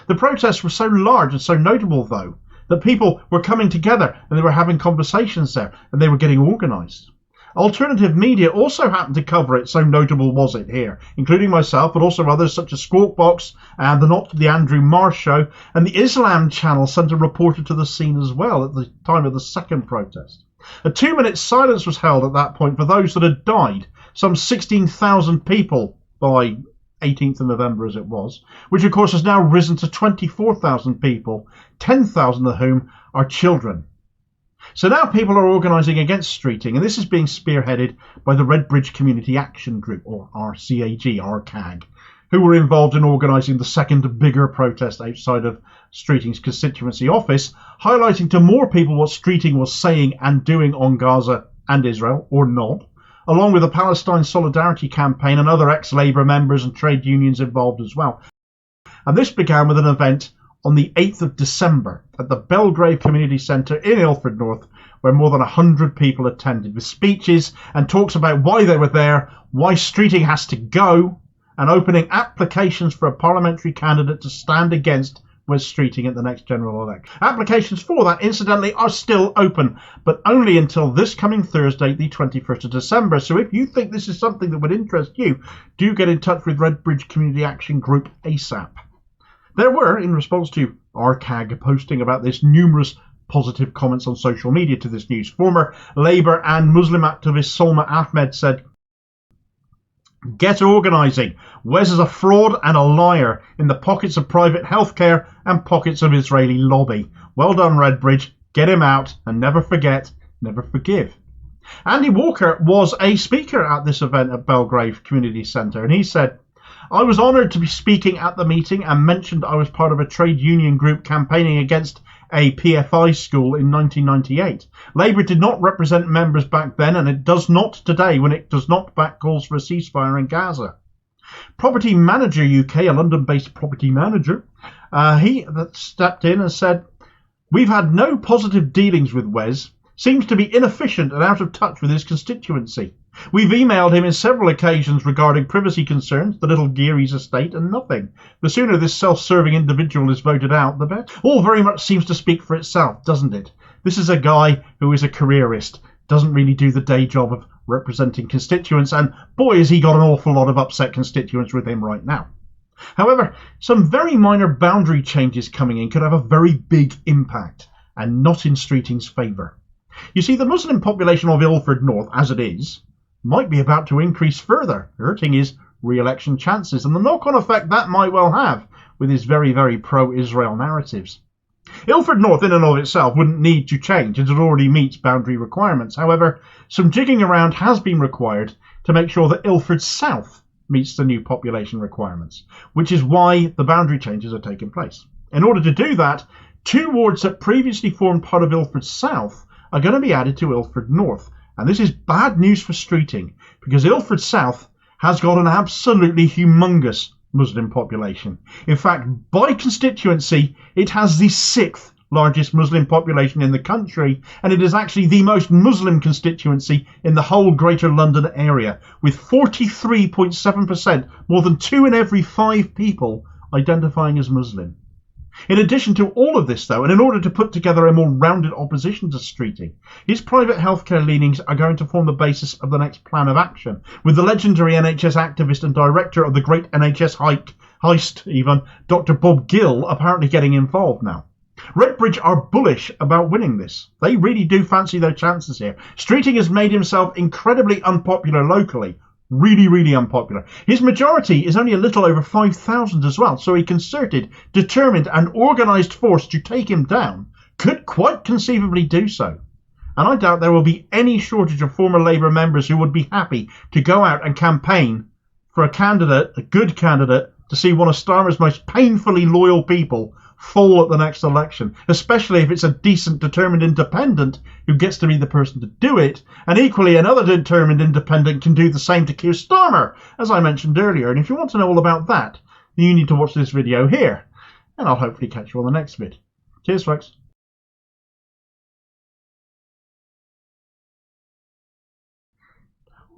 The protests were so large and so notable, though, that people were coming together and they were having conversations there and they were getting organised. Alternative media also happened to cover it, so notable was it here, including myself, but also others such as Squawk Box and the Andrew Marr Show, and the Islam Channel sent a reporter to the scene as well at the time of the second protest. A 2-minute silence was held at that point for those that had died, some 16,000 people by 18th of November as it was, which of course has now risen to 24,000 people, 10,000 of whom are children. So now people are organising against Streeting, and this is being spearheaded by the Redbridge Community Action Group, or RCAG, who were involved in organising the second bigger protest outside of Streeting's constituency office, highlighting to more people what Streeting was saying and doing on Gaza and Israel, or not, along with the Palestine Solidarity Campaign and other ex-Labour members and trade unions involved as well. And this began with an event on the 8th of December at the Belgrave Community Centre in Ilford North, where more than 100 people attended, with speeches and talks about why they were there, why Streeting has to go, and opening applications for a parliamentary candidate to stand against Wes Streeting at the next general election. Applications for that, incidentally, are still open, but only until this coming Thursday, the 21st of December. So if you think this is something that would interest you, do get in touch with Redbridge Community Action Group ASAP. There were, in response to RCAG posting about this, numerous positive comments on social media to this news. Former Labour and Muslim activist Salma Ahmed said, "Get organising. Wes is a fraud and a liar in the pockets of private healthcare and pockets of Israeli lobby. Well done, Redbridge. Get him out and never forget, never forgive." Andy Walker was a speaker at this event at Belgrave Community Centre, and he said, "I was honoured to be speaking at the meeting and mentioned I was part of a trade union group campaigning against a PFI school in 1998. Labour did not represent members back then, and it does not today when it does not back calls for a ceasefire in Gaza." Property Manager UK, a London-based property manager, he stepped in and said, "We've had no positive dealings with Wes. Seems to be inefficient and out of touch with his constituency. We've emailed him on several occasions regarding privacy concerns, the little Geary's estate, and nothing. The sooner this self-serving individual is voted out, the better." All very much seems to speak for itself, doesn't it? This is a guy who is a careerist, doesn't really do the day job of representing constituents, and boy has he got an awful lot of upset constituents with him right now. However, some very minor boundary changes coming in could have a very big impact, and not in Streeting's favour. You see, the Muslim population of Ilford North, as it is, might be about to increase further, hurting his re-election chances, and the knock-on effect that might well have with his very, very pro-Israel narratives. Ilford North in and of itself wouldn't need to change, as it already meets boundary requirements. However, some jigging around has been required to make sure that Ilford South meets the new population requirements, which is why the boundary changes are taking place. In order to do that, 2 wards that previously formed part of Ilford South are going to be added to Ilford North. And this is bad news for Streeting, because Ilford South has got an absolutely humongous Muslim population. In fact, by constituency, it has the 6th largest Muslim population in the country, and it is actually the most Muslim constituency in the whole Greater London area, with 43.7%, more than 2 in every 5 people identifying as Muslim. In addition to all of this, though, and in order to put together a more rounded opposition to Streeting, his private healthcare leanings are going to form the basis of the next plan of action, with the legendary NHS activist and director of the great NHS heist, even, Dr. Bob Gill, apparently getting involved now. Redbridge are bullish about winning this. They really do fancy their chances here. Streeting has made himself incredibly unpopular locally. Really, really unpopular. His majority is only a little over 5,000 as well, so a concerted, determined and organised force to take him down could quite conceivably do so. And I doubt there will be any shortage of former Labour members who would be happy to go out and campaign for a candidate, a good candidate, to see one of Starmer's most painfully loyal people fall at the next election, especially if it's a decent, determined independent who gets to be the person to do it. And equally, another determined independent can do the same to Keir Starmer, as I mentioned earlier. And if you want to know all about that, you need to watch this video here. And I'll hopefully catch you on the next vid. Cheers, folks.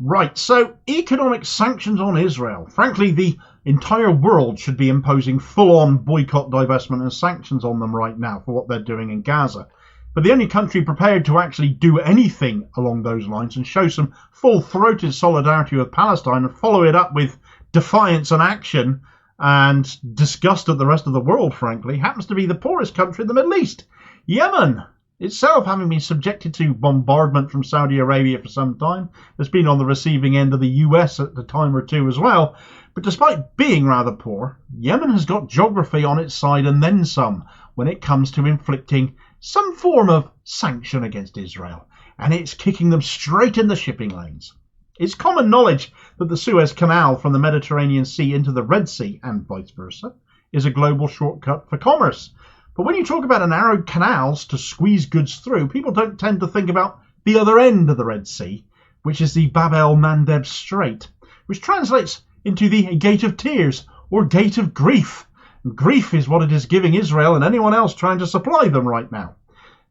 Right, so economic sanctions on Israel. Frankly, the entire world should be imposing full-on boycott, divestment and sanctions on them right now for what they're doing in Gaza. But the only country prepared to actually do anything along those lines and show some full-throated solidarity with Palestine and follow it up with defiance and action and disgust at the rest of the world, frankly, happens to be the poorest country in the Middle East, Yemen. Itself, having been subjected to bombardment from Saudi Arabia for some time, has been on the receiving end of the US at the time or two as well. But despite being rather poor, Yemen has got geography on its side and then some when it comes to inflicting some form of sanction against Israel. And it's kicking them straight in the shipping lanes. It's common knowledge that the Suez Canal from the Mediterranean Sea into the Red Sea, and vice versa, is a global shortcut for commerce. But when you talk about narrow canals to squeeze goods through, people don't tend to think about the other end of the Red Sea, which is the bab-el-mandeb Strait, which translates into the Gate of Tears or Gate of Grief. And grief is what it is giving Israel and anyone else trying to supply them right now.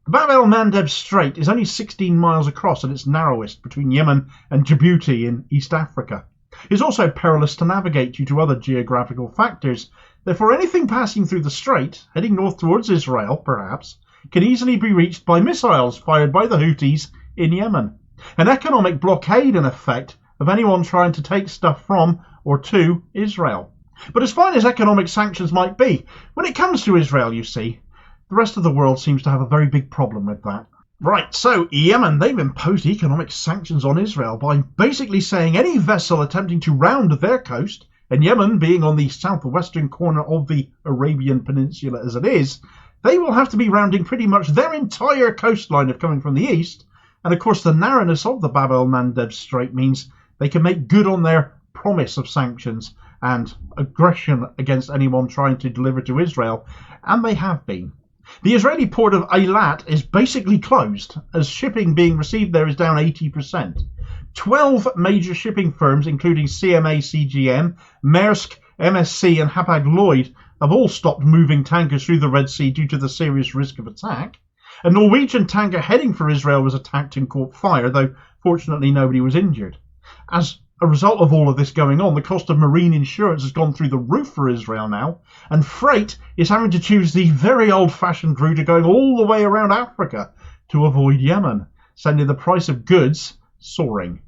The bab-el-mandeb Strait is only 16 miles across at its narrowest between Yemen and Djibouti in East Africa. It's also perilous to navigate due to other geographical factors. Therefore, anything passing through the strait, heading north towards Israel, perhaps, can easily be reached by missiles fired by the Houthis in Yemen. An economic blockade, in effect, of anyone trying to take stuff from or to Israel. But as fine as economic sanctions might be, when it comes to Israel, you see, the rest of the world seems to have a very big problem with that. Right, so Yemen, they've imposed economic sanctions on Israel by basically saying any vessel attempting to round their coast, and Yemen being on the southwestern corner of the Arabian Peninsula as it is, they will have to be rounding pretty much their entire coastline if coming from the east. And of course the narrowness of the bab-el-mandeb Strait means they can make good on their promise of sanctions and aggression against anyone trying to deliver to Israel, and they have been. The Israeli port of Eilat is basically closed, as shipping being received there is down 80%. 12 major shipping firms, including CMA CGM, Maersk, MSC and Hapag-Lloyd, have all stopped moving tankers through the Red Sea due to the serious risk of attack. A Norwegian tanker heading for Israel was attacked and caught fire, though fortunately nobody was injured. As a result of all of this going on, the cost of marine insurance has gone through the roof for Israel now, and freight is having to choose the very old-fashioned route of going all the way around Africa to avoid Yemen, sending the price of goods soaring.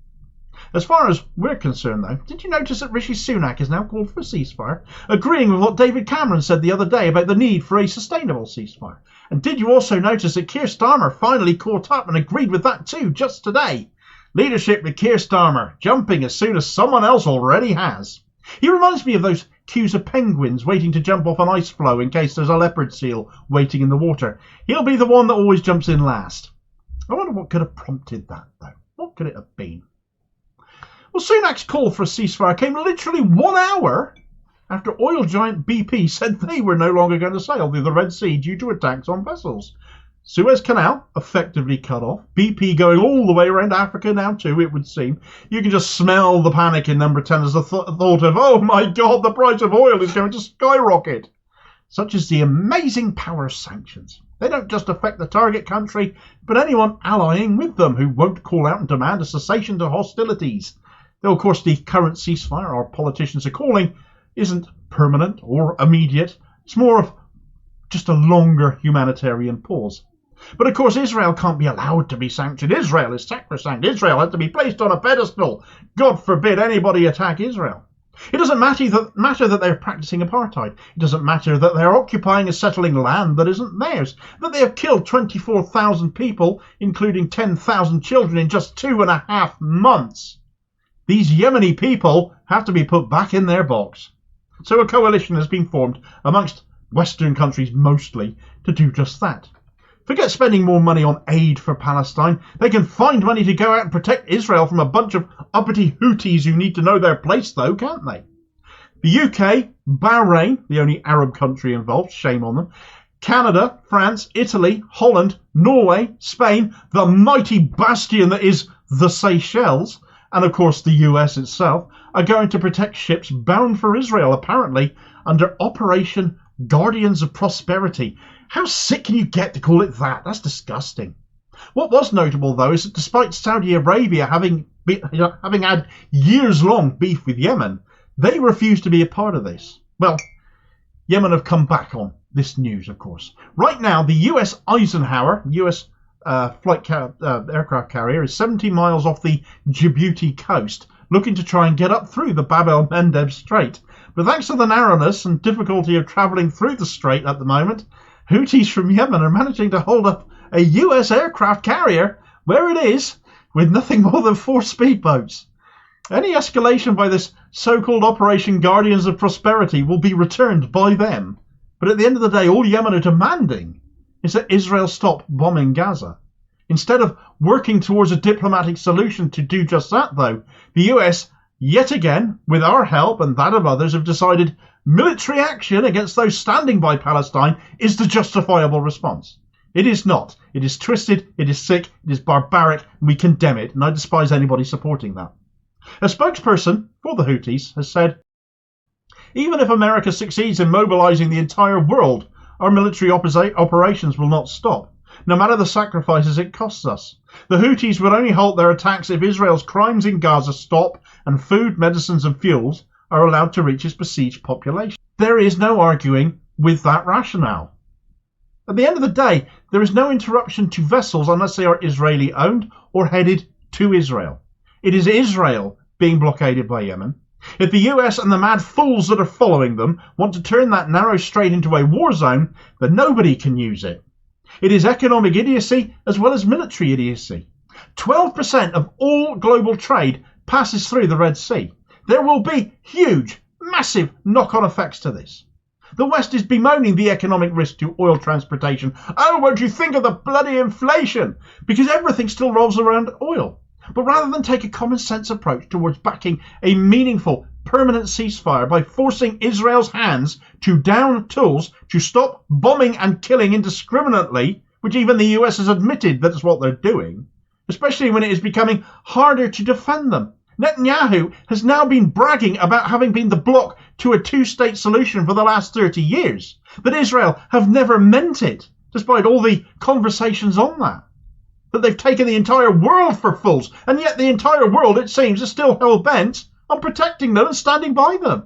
As far as we're concerned, though, did you notice that Rishi Sunak is now called for a ceasefire, agreeing with what David Cameron said the other day about the need for a sustainable ceasefire? And did you also notice that Keir Starmer finally caught up and agreed with that too, just today? Leadership with Keir Starmer, jumping as soon as someone else already has. He reminds me of those queues of penguins waiting to jump off an ice floe in case there's a leopard seal waiting in the water. He'll be the one that always jumps in last. I wonder what could have prompted that, though. What could it have been? Well, Sunak's call for a ceasefire came literally 1 hour after oil giant BP said they were no longer going to sail through the Red Sea due to attacks on vessels. Suez Canal effectively cut off. BP going all the way around Africa now too, it would seem. You can just smell the panic in number 10 as the thought of, oh my God, the price of oil is going to skyrocket. Such is the amazing power of sanctions. They don't just affect the target country, but anyone allying with them who won't call out and demand a cessation to hostilities. Though, of course, the current ceasefire our politicians are calling isn't permanent or immediate. It's more of just a longer humanitarian pause. But, of course, Israel can't be allowed to be sanctioned. Israel is sacrosanct. Israel has to be placed on a pedestal. God forbid anybody attack Israel. It doesn't matter that they're practicing apartheid. It doesn't matter that they're occupying and settling land that isn't theirs, that they have killed 24,000 people, including 10,000 children, in just 2.5 months. These Yemeni people have to be put back in their box. So a coalition has been formed amongst Western countries mostly to do just that. Forget spending more money on aid for Palestine. They can find money to go out and protect Israel from a bunch of uppity Houthis who need to know their place, though, can't they? The UK, Bahrain, the only Arab country involved, shame on them, Canada, France, Italy, Holland, Norway, Spain, the mighty bastion that is the Seychelles, and of course the US itself, are going to protect ships bound for Israel, apparently under Operation Guardians of Prosperity. How sick can you get to call it that? That's disgusting. What was notable, though, is that despite Saudi Arabia having had years-long beef with Yemen, they refused to be a part of this. Well, Yemen have come back on this news, of course. Right now, the US Eisenhower, US aircraft carrier, is 70 miles off the Djibouti coast, looking to try and get up through the bab-el-mandeb Strait. But thanks to the narrowness and difficulty of travelling through the strait at the moment, Houthis from Yemen are managing to hold up a US aircraft carrier where it is with nothing more than 4 speedboats. Any escalation by this so-called Operation Guardians of Prosperity will be returned by them. But at the end of the day, all Yemen are demanding is that Israel stop bombing Gaza. Instead of working towards a diplomatic solution to do just that, though, the US, yet again, with our help and that of others, have decided military action against those standing by Palestine is the justifiable response. It is not. It is twisted, it is sick, it is barbaric, and we condemn it, and I despise anybody supporting that. A spokesperson for the Houthis has said, even if America succeeds in mobilizing the entire world, our military operations will not stop, no matter the sacrifices it costs us. The Houthis will only halt their attacks if Israel's crimes in Gaza stop and food, medicines and fuels are allowed to reach its besieged population. There is no arguing with that rationale. At the end of the day, there is no interruption to vessels unless they are Israeli owned or headed to Israel. It is Israel being blockaded by Yemen. If the US and the mad fools that are following them want to turn that narrow strait into a war zone, then nobody can use it. It is economic idiocy as well as military idiocy. 12% of all global trade passes through the Red Sea. There will be huge, massive knock-on effects to this. The West is bemoaning the economic risk to oil transportation. Oh, won't you think of the bloody inflation? Because everything still revolves around oil. But rather than take a common sense approach towards backing a meaningful, permanent ceasefire by forcing Israel's hands to down tools to stop bombing and killing indiscriminately, which even the US has admitted that's what they're doing, especially when it is becoming harder to defend them. Netanyahu has now been bragging about having been the block to a two-state solution for the last 30 years. That Israel have never meant it, despite all the conversations on that. That they've taken the entire world for fools, and yet the entire world, it seems, is still hell-bent on protecting them and standing by them.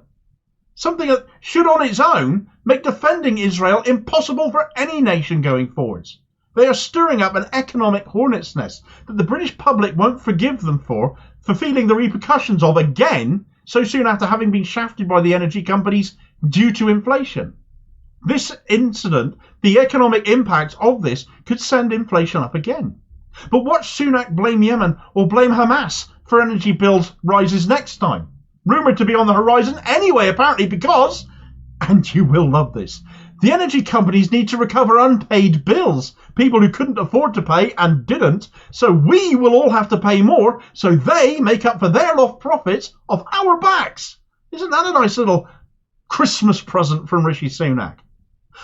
Something that should on its own make defending Israel impossible for any nation going forwards. They are stirring up an economic hornet's nest that the British public won't forgive them for feeling the repercussions of again so soon after having been shafted by the energy companies due to inflation. This incident, the economic impact of this, could send inflation up again. But watch Sunak blame Yemen or blame Hamas for energy bills rises next time. Rumoured to be on the horizon anyway, apparently, because, and you will love this, the energy companies need to recover unpaid bills, people who couldn't afford to pay and didn't, so we will all have to pay more so they make up for their lost profits off our backs. Isn't that a nice little Christmas present from Rishi Sunak?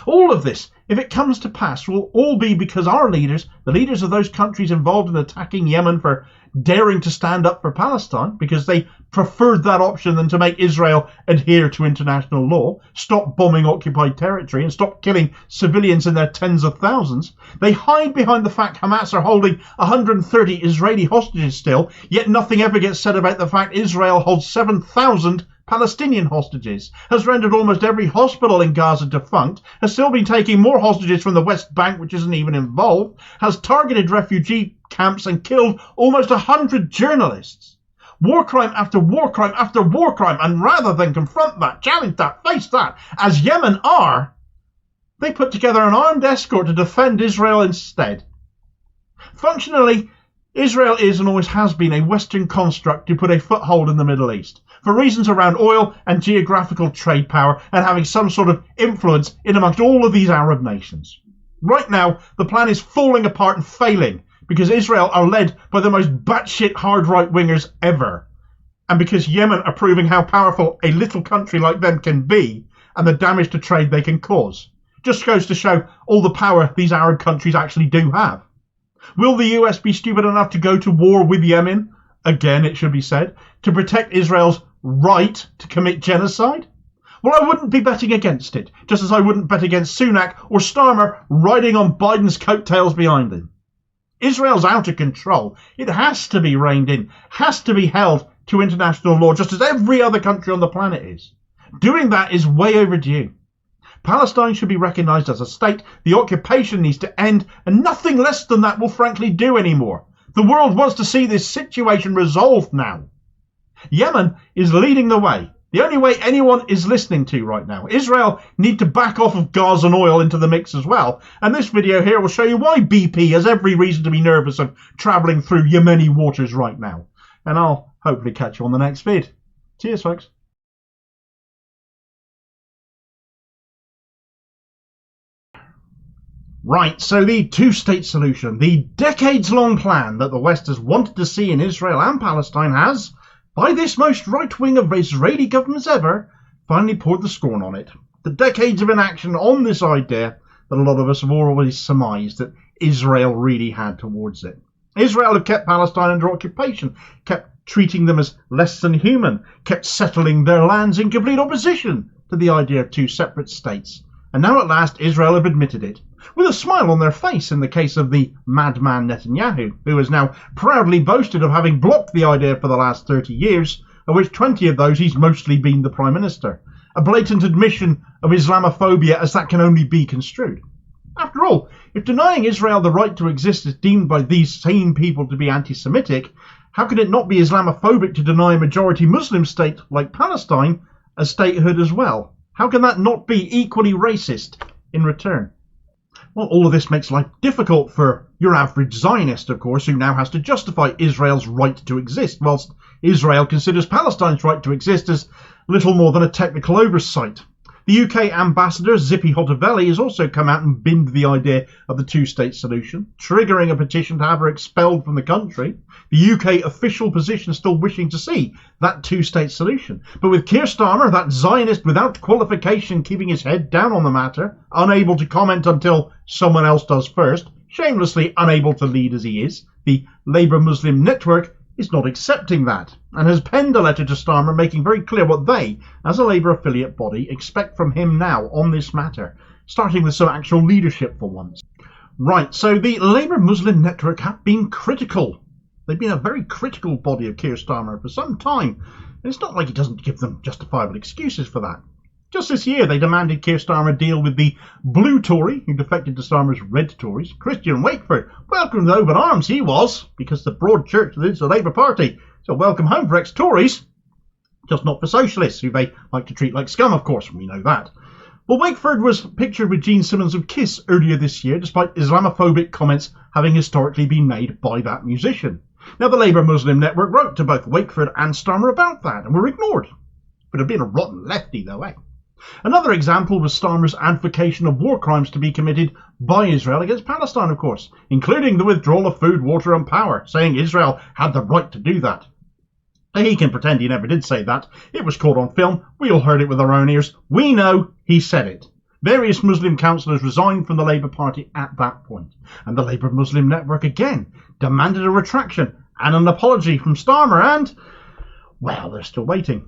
All of this, if it comes to pass, will all be because our leaders, the leaders of those countries involved in attacking Yemen for daring to stand up for Palestine, because they preferred that option than to make Israel adhere to international law, stop bombing occupied territory and stop killing civilians in their tens of thousands. They hide behind the fact Hamas are holding 130 Israeli hostages still, yet nothing ever gets said about the fact Israel holds 7,000 Palestinian hostages, has rendered almost every hospital in Gaza defunct, has still been taking more hostages from the West Bank, which isn't even involved, has targeted refugee camps and killed almost 100 journalists. war crime after war crime after war crime, and rather than confront that, challenge that, face that, as Yemen are, they put together an armed escort to defend Israel instead. Functionally, Israel is and always has been a Western construct to put a foothold in the Middle East, for reasons around oil and geographical trade power and having some sort of influence in amongst all of these Arab nations. Right now, the plan is falling apart and failing because Israel are led by the most batshit hard right-wingers ever, and because Yemen are proving how powerful a little country like them can be and the damage to trade they can cause. Just goes to show all the power these Arab countries actually do have. Will the US be stupid enough to go to war with Yemen, again it should be said, to protect Israel's right to commit genocide? Well, I wouldn't be betting against it, just as I wouldn't bet against Sunak or Starmer riding on Biden's coattails behind him. Israel's out of control. It has to be reined in, has to be held to international law, just as every other country on the planet is. Doing that is way overdue. Palestine should be recognised as a state. The occupation needs to end, and nothing less than that will frankly do anymore. The world wants to see this situation resolved now. Yemen is leading the way. The only way anyone is listening to right now. Israel need to back off of gas and oil into the mix as well. And this video here will show you why BP has every reason to be nervous of travelling through Yemeni waters right now. And I'll hopefully catch you on the next vid. Cheers, folks. Right, so the two-state solution, the decades-long plan that the West has wanted to see in Israel and Palestine has, by this most right-wing of Israeli governments ever, finally poured the scorn on it. The decades of inaction on this idea that a lot of us have already surmised that Israel really had towards it. Israel have kept Palestine under occupation, kept treating them as less than human, kept settling their lands in complete opposition to the idea of two separate states. And now at last Israel have admitted it, with a smile on their face in the case of the madman Netanyahu, who has now proudly boasted of having blocked the idea for the last 30 years, of which 20 of those he's mostly been the Prime Minister. A blatant admission of Islamophobia as that can only be construed. After all, if denying Israel the right to exist is deemed by these same people to be anti-Semitic, how can it not be Islamophobic to deny a majority Muslim state like Palestine a statehood as well? How can that not be equally racist in return? Well, all of this makes life difficult for your average Zionist, of course, who now has to justify Israel's right to exist, whilst Israel considers Palestine's right to exist as little more than a technical oversight. The UK ambassador, Zippy Hotovely, has also come out and binned the idea of the two-state solution, triggering a petition to have her expelled from the country. The UK official position still wishing to see that two-state solution. But with Keir Starmer, that Zionist without qualification, keeping his head down on the matter, unable to comment until someone else does first, shamelessly unable to lead as he is, the Labour Muslim Network is not accepting that, and has penned a letter to Starmer making very clear what they, as a Labour affiliate body, expect from him now on this matter, starting with some actual leadership for once. Right, so the Labour Muslim Network have been critical. They've been a very critical body of Keir Starmer for some time, and it's not like he doesn't give them justifiable excuses for that. Just this year, they demanded Keir Starmer deal with the blue Tory, who defected to Starmer's red Tories, Christian Wakeford. Welcomed with open arms he was, because the broad church is the Labour Party. So welcome home for ex-Tories, just not for socialists, who they like to treat like scum, of course, we know that. Well, Wakeford was pictured with Gene Simmons of Kiss earlier this year, despite Islamophobic comments having historically been made by that musician. Now, the Labour Muslim Network wrote to both Wakeford and Starmer about that, and were ignored. Would have been a rotten lefty, though, eh? Another example was Starmer's advocation of war crimes to be committed by Israel against Palestine, of course, including the withdrawal of food, water and power, saying Israel had the right to do that. He can pretend he never did say that. It was caught on film. We all heard it with our own ears. We know he said it. Various Muslim councillors resigned from the Labour Party at that point, and the Labour Muslim Network again demanded a retraction and an apology from Starmer, and, well, they're still waiting.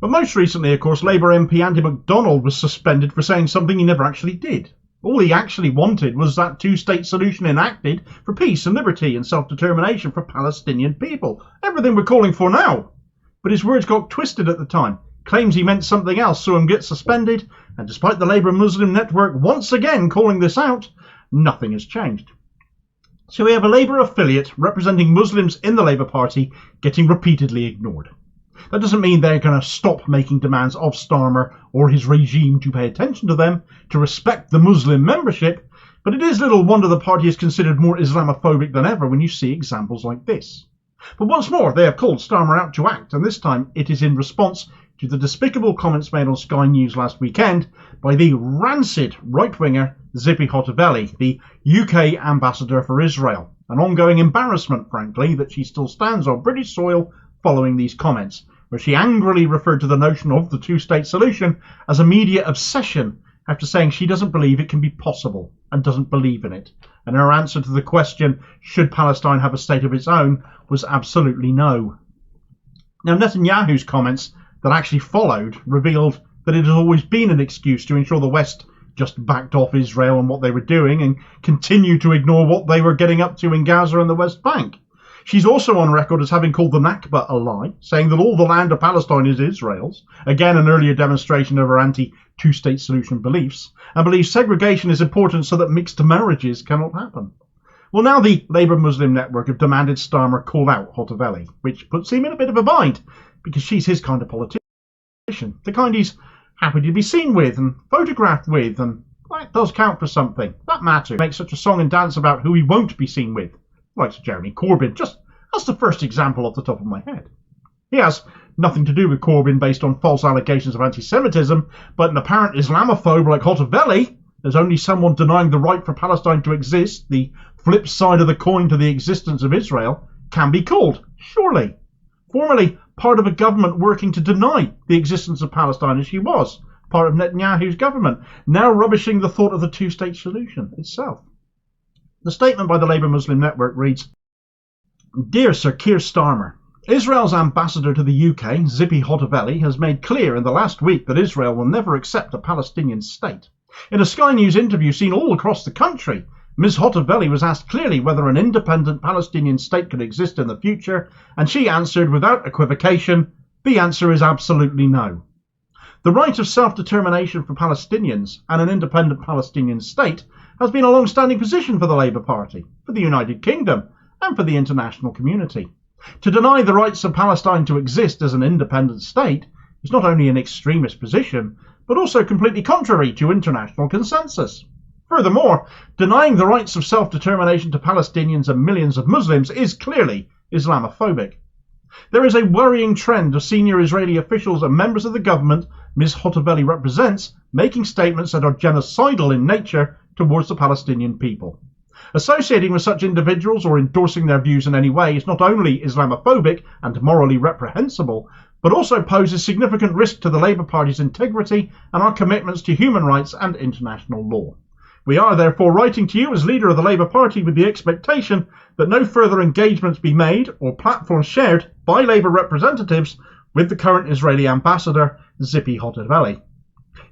But most recently, of course, Labour MP Andy MacDonald was suspended for saying something he never actually did. All he actually wanted was that two-state solution enacted for peace and liberty and self-determination for Palestinian people. Everything we're calling for now. But his words got twisted at the time. Claims he meant something else, saw him get suspended, and despite the Labour Muslim Network once again calling this out, nothing has changed. So we have a Labour affiliate representing Muslims in the Labour Party getting repeatedly ignored. That doesn't mean they're going to stop making demands of Starmer or his regime to pay attention to them, to respect the Muslim membership, but it is little wonder the party is considered more Islamophobic than ever when you see examples like this. But once more, they have called Starmer out to act, and this time it is in response to the despicable comments made on Sky News last weekend by the rancid right-winger Zippy Hotaveli, the UK ambassador for Israel. An ongoing embarrassment, frankly, that she still stands on British soil following these comments, where she angrily referred to the notion of the two-state solution as a media obsession after saying she doesn't believe it can be possible and doesn't believe in it. And her answer to the question, should Palestine have a state of its own, was absolutely no. Now, Netanyahu's comments that actually followed revealed that it has always been an excuse to ensure the West just backed off Israel and what they were doing and continued to ignore what they were getting up to in Gaza and the West Bank. She's also on record as having called the Nakba a lie, saying that all the land of Palestine is Israel's, again an earlier demonstration of her anti-two-state solution beliefs, and believes segregation is important so that mixed marriages cannot happen. Well, now the Labour Muslim Network have demanded Starmer call out Hotaveli, which puts him in a bit of a bind, because she's his kind of politician, the kind he's happy to be seen with and photographed with, and that does count for something. That matters. Make such a song and dance about who he won't be seen with, like Jeremy Corbyn. Just that's the first example off the top of my head. He has nothing to do with Corbyn based on false allegations of anti-Semitism, but an apparent Islamophobe like Hotaveli, there's only someone denying the right for Palestine to exist, the flip side of the coin to the existence of Israel, can be called, surely. Formerly part of a government working to deny the existence of Palestine as she was, part of Netanyahu's government, now rubbishing the thought of the two-state solution itself. The statement by the Labour Muslim Network reads, Dear Sir Keir Starmer, Israel's ambassador to the UK, Zippy Hotaveli, has made clear in the last week that Israel will never accept a Palestinian state. In a Sky News interview seen all across the country, Ms Hotaveli was asked clearly whether an independent Palestinian state could exist in the future, and she answered without equivocation, the answer is absolutely no. The right of self-determination for Palestinians and an independent Palestinian state has been a long-standing position for the Labour Party, for the United Kingdom, and for the international community. To deny the rights of Palestine to exist as an independent state is not only an extremist position, but also completely contrary to international consensus. Furthermore, denying the rights of self-determination to Palestinians and millions of Muslims is clearly Islamophobic. There is a worrying trend of senior Israeli officials and members of the government Ms Hotaveli represents making statements that are genocidal in nature towards the Palestinian people. Associating with such individuals or endorsing their views in any way is not only Islamophobic and morally reprehensible, but also poses significant risk to the Labour Party's integrity and our commitments to human rights and international law. We are therefore writing to you as leader of the Labour Party with the expectation that no further engagements be made or platforms shared by Labour representatives with the current Israeli ambassador, Zippy Hotaveli.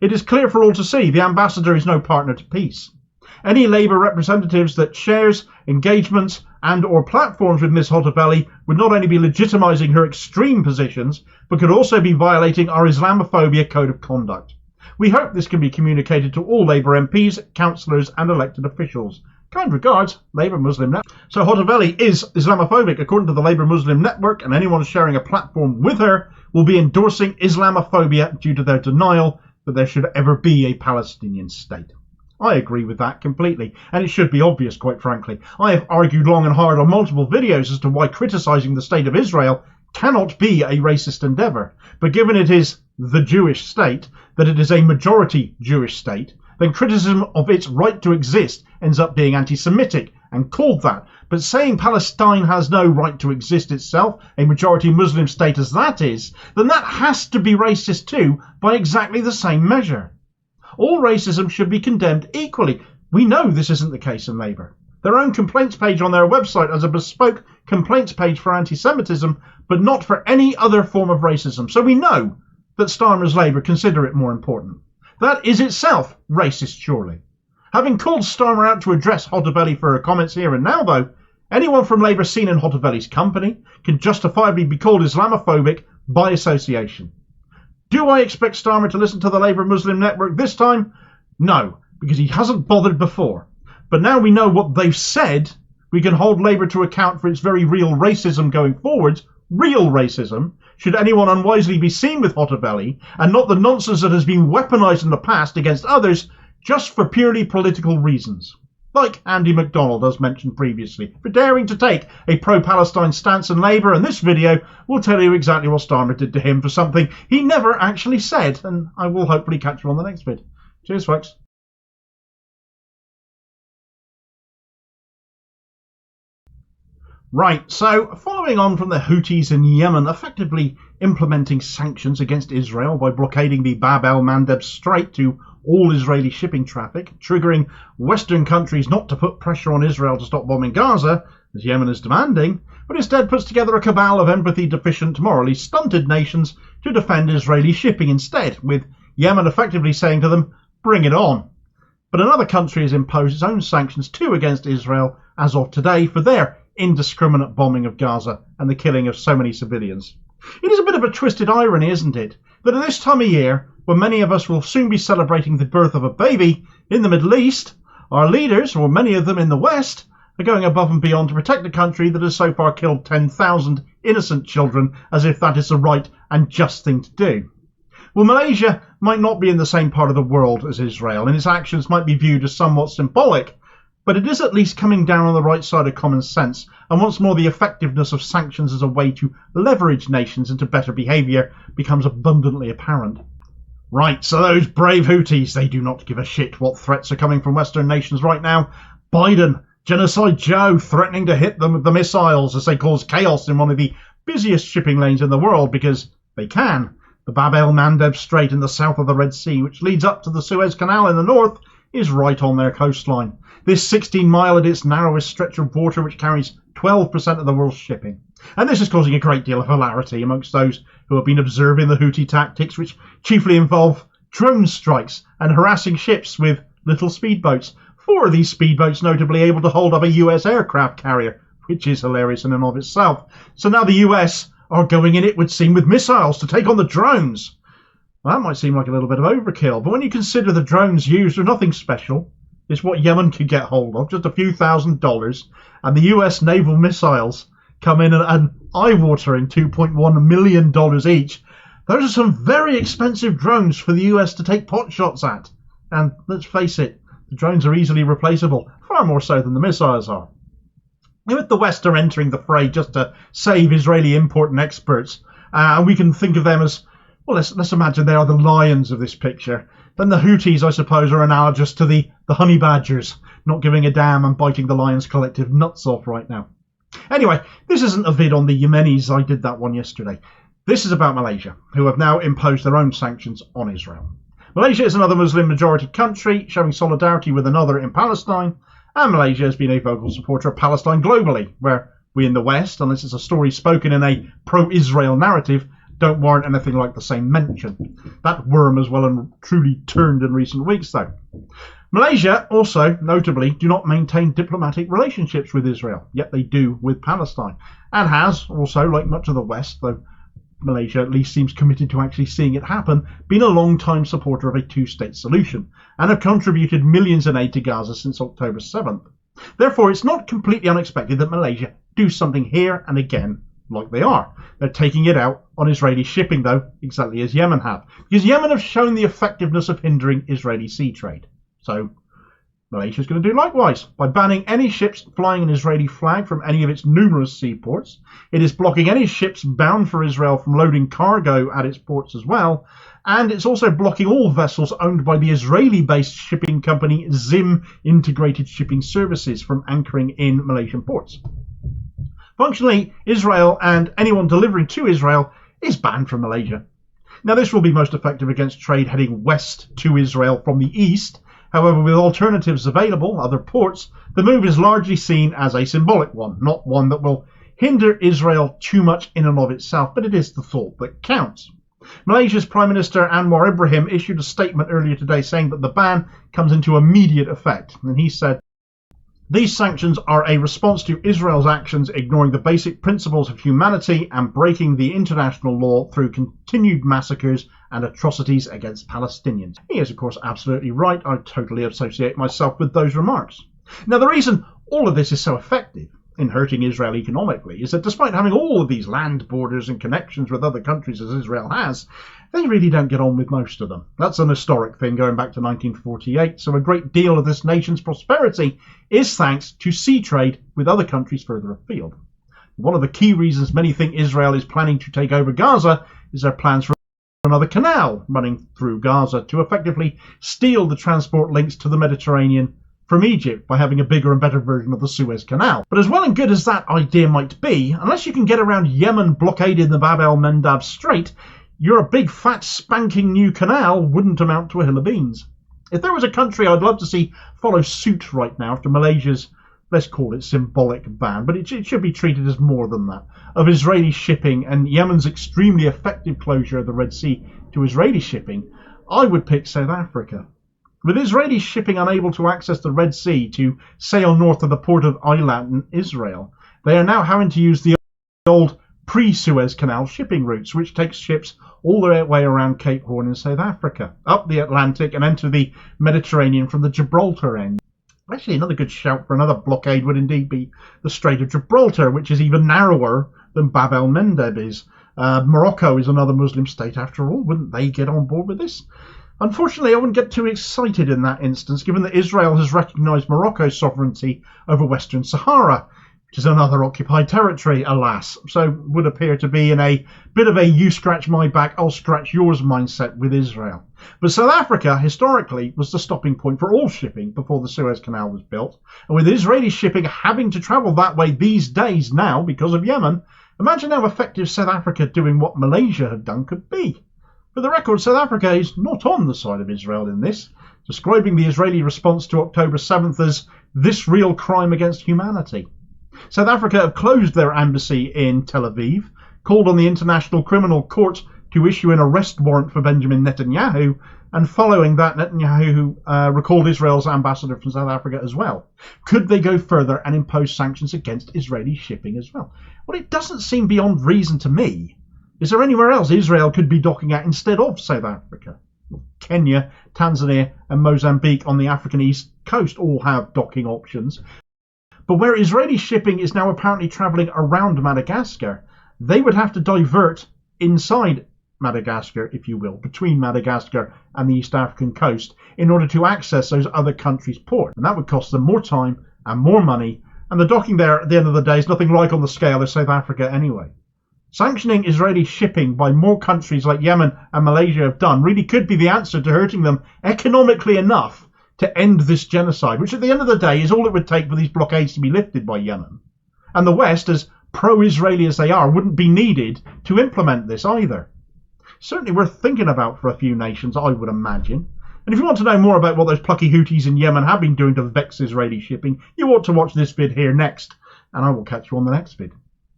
It is clear for all to see the ambassador is no partner to peace. Any Labour representatives that shares engagements and or platforms with Ms Hotaveli would not only be legitimising her extreme positions, but could also be violating our Islamophobia code of conduct. We hope this can be communicated to all Labour MPs, councillors and elected officials. Kind regards, Labour Muslim Network. So Hotaveli is Islamophobic according to the Labour Muslim Network, and anyone sharing a platform with her will be endorsing Islamophobia due to their denial that there should ever be a Palestinian state. I agree with that completely, and it should be obvious, quite frankly. I have argued long and hard on multiple videos as to why criticising the state of Israel cannot be a racist endeavour, but given it is the Jewish state, that it is a majority Jewish state, then criticism of its right to exist ends up being anti-Semitic and called that. But saying Palestine has no right to exist itself, a majority Muslim state as that is, then that has to be racist too by exactly the same measure. All racism should be condemned equally. We know this isn't the case in Labour. Their own complaints page on their website has a bespoke complaints page for anti-Semitism, but not for any other form of racism. So we know that Starmer's Labour consider it more important. That is itself racist, surely. Having called Starmer out to address Hotaveli for her comments here and now, though, anyone from Labour seen in Hotaveli's company can justifiably be called Islamophobic by association. Do I expect Starmer to listen to the Labour Muslim Network this time? No, because he hasn't bothered before. But now we know what they've said, We can hold Labour to account for its very real racism going forwards, real racism, should anyone unwisely be seen with hotter belly, and not the nonsense that has been weaponised in the past against others just for purely political reasons. Like Andy MacDonald, as mentioned previously, for daring to take a pro-Palestine stance in Labour, and this video will tell you exactly what Starmer did to him for something he never actually said, and I will hopefully catch you on the next vid. Cheers, folks. Right, so following on from the Houthis in Yemen effectively implementing sanctions against Israel by blockading the Bab-el-Mandeb Strait to all Israeli shipping traffic, triggering Western countries not to put pressure on Israel to stop bombing Gaza, as Yemen is demanding, but instead puts together a cabal of empathy-deficient, morally stunted nations to defend Israeli shipping instead, with Yemen effectively saying to them, bring it on. But another country has imposed its own sanctions too against Israel as of today for their indiscriminate bombing of Gaza and the killing of so many civilians. It is a bit of a twisted irony, isn't it, that at this time of year, when many of us will soon be celebrating the birth of a baby in the Middle East, our leaders, or many of them in the West, are going above and beyond to protect a country that has so far killed 10,000 innocent children, as if that is the right and just thing to do. Well, Malaysia might not be in the same part of the world as Israel, and its actions might be viewed as somewhat symbolic, but it is at least coming down on the right side of common sense, and once more the effectiveness of sanctions as a way to leverage nations into better behaviour becomes abundantly apparent. Right, so those brave Houthis, they do not give a shit what threats are coming from Western nations right now. Biden, Genocide Joe, threatening to hit them with the missiles as they cause chaos in one of the busiest shipping lanes in the world because they can. The Bab-el-Mandeb Strait in the south of the Red Sea, which leads up to the Suez Canal in the north, is right on their coastline. This 16-mile at its narrowest stretch of water, which carries 12% of the world's shipping. And this is causing a great deal of hilarity amongst those who have been observing the Houthi tactics, which chiefly involve drone strikes and harassing ships with little speedboats. 4 of these speedboats notably able to hold up a US aircraft carrier, which is hilarious in and of itself. So now the US are going in, it would seem, with missiles to take on the drones. Well, that might seem like a little bit of overkill, but when you consider the drones used are nothing special, it's what Yemen could get hold of, just a few $1,000s, and the US naval missiles come in at an eye-watering $2.1 million each. Those are some very expensive drones for the US to take pot shots at. And let's face it, the drones are easily replaceable, far more so than the missiles are. If the West are entering the fray just to save Israeli import and exports, and we can think of them as, well, let's imagine they are the lions of this picture, then the Houthis, I suppose, are analogous to the honey badgers, not giving a damn and biting the lion's collective nuts off right now. Anyway, this isn't a vid on the Yemenis, I did that one yesterday. This is about Malaysia, who have now imposed their own sanctions on Israel. Malaysia is another Muslim-majority country, showing solidarity with another in Palestine, and Malaysia has been a vocal supporter of Palestine globally, where we in the West, unless it's a story spoken in a pro-Israel narrative, don't warrant anything like the same mention. That worm has well and truly turned in recent weeks, though. Malaysia also, notably, do not maintain diplomatic relationships with Israel, yet they do with Palestine, and has also, like much of the West, though Malaysia at least seems committed to actually seeing it happen, been a long-time supporter of a two-state solution, and have contributed millions in aid to Gaza since October 7th. Therefore, it's not completely unexpected that Malaysia do something here and again like they are. They're taking it out on Israeli shipping, though, exactly as Yemen have, because Yemen have shown the effectiveness of hindering Israeli sea trade. So Malaysia is going to do likewise by banning any ships flying an Israeli flag from any of its numerous seaports. It is blocking any ships bound for Israel from loading cargo at its ports as well, and it's also blocking all vessels owned by the Israeli-based shipping company Zim Integrated Shipping Services from anchoring in Malaysian ports. Functionally, Israel and anyone delivering to Israel is banned from Malaysia. Now, this will be most effective against trade heading west to Israel from the east. However, with alternatives available, other ports, the move is largely seen as a symbolic one, not one that will hinder Israel too much in and of itself, but it is the thought that counts. Malaysia's Prime Minister Anwar Ibrahim issued a statement earlier today saying that the ban comes into immediate effect, and he said, "These sanctions are a response to Israel's actions ignoring the basic principles of humanity and breaking the international law through continued massacres and atrocities against Palestinians." He is, of course, absolutely right. I totally associate myself with those remarks. Now, the reason all of this is so effective in hurting Israel economically is that despite having all of these land borders and connections with other countries as Israel has, they really don't get on with most of them. That's an historic thing going back to 1948, so a great deal of this nation's prosperity is thanks to sea trade with other countries further afield. One of the key reasons many think Israel is planning to take over Gaza is their plans for another canal running through Gaza to effectively steal the transport links to the Mediterranean from Egypt by having a bigger and better version of the Suez Canal. But as well and good as that idea might be, unless you can get around Yemen blockading the bab-el-mandeb Strait, your big fat spanking new canal wouldn't amount to a hill of beans. If there was a country I'd love to see follow suit right now after Malaysia's, let's call it symbolic ban, but it should be treated as more than that, of Israeli shipping and Yemen's extremely effective closure of the Red Sea to Israeli shipping, I would pick South Africa. With Israeli shipping unable to access the Red Sea to sail north of the port of Eilat in Israel, they are now having to use the old pre-Suez Canal shipping routes, which takes ships all the way around Cape Horn in South Africa, up the Atlantic and enter the Mediterranean from the Gibraltar end. Actually, another good shout for another blockade would indeed be the Strait of Gibraltar, which is even narrower than Bab-el-Mandeb is. Morocco is another Muslim state after all. Wouldn't they get on board with this? Unfortunately, I wouldn't get too excited in that instance, given that Israel has recognised Morocco's sovereignty over Western Sahara, which is another occupied territory, alas. So would appear to be in a bit of a you scratch my back, I'll scratch yours mindset with Israel. But South Africa, historically, was the stopping point for all shipping before the Suez Canal was built. And with Israeli shipping having to travel that way these days now because of Yemen, imagine how effective South Africa doing what Malaysia had done could be. For the record, South Africa is not on the side of Israel in this, describing the Israeli response to October 7th as this real crime against humanity. South Africa have closed their embassy in Tel Aviv, called on the International Criminal Court to issue an arrest warrant for Benjamin Netanyahu, and following that, Netanyahu recalled Israel's ambassador from South Africa as well. Could they go further and impose sanctions against Israeli shipping as well? Well, it doesn't seem beyond reason to me. Is there anywhere else Israel could be docking at instead of South Africa? Kenya, Tanzania and Mozambique on the African east coast all have docking options. But where Israeli shipping is now apparently travelling around Madagascar, they would have to divert inside Madagascar, if you will, between Madagascar and the East African coast in order to access those other countries' ports. And that would cost them more time and more money. And the docking there at the end of the day is nothing like on the scale of South Africa anyway. Sanctioning Israeli shipping by more countries like Yemen and Malaysia have done really could be the answer to hurting them economically enough to end this genocide, which at the end of the day is all it would take for these blockades to be lifted by Yemen. And the West, as pro-Israeli as they are, wouldn't be needed to implement this either. Certainly worth thinking about for a few nations, I would imagine. And if you want to know more about what those plucky Houthis in Yemen have been doing to vex Israeli shipping, you ought to watch this vid here next. And I will catch you on the next vid.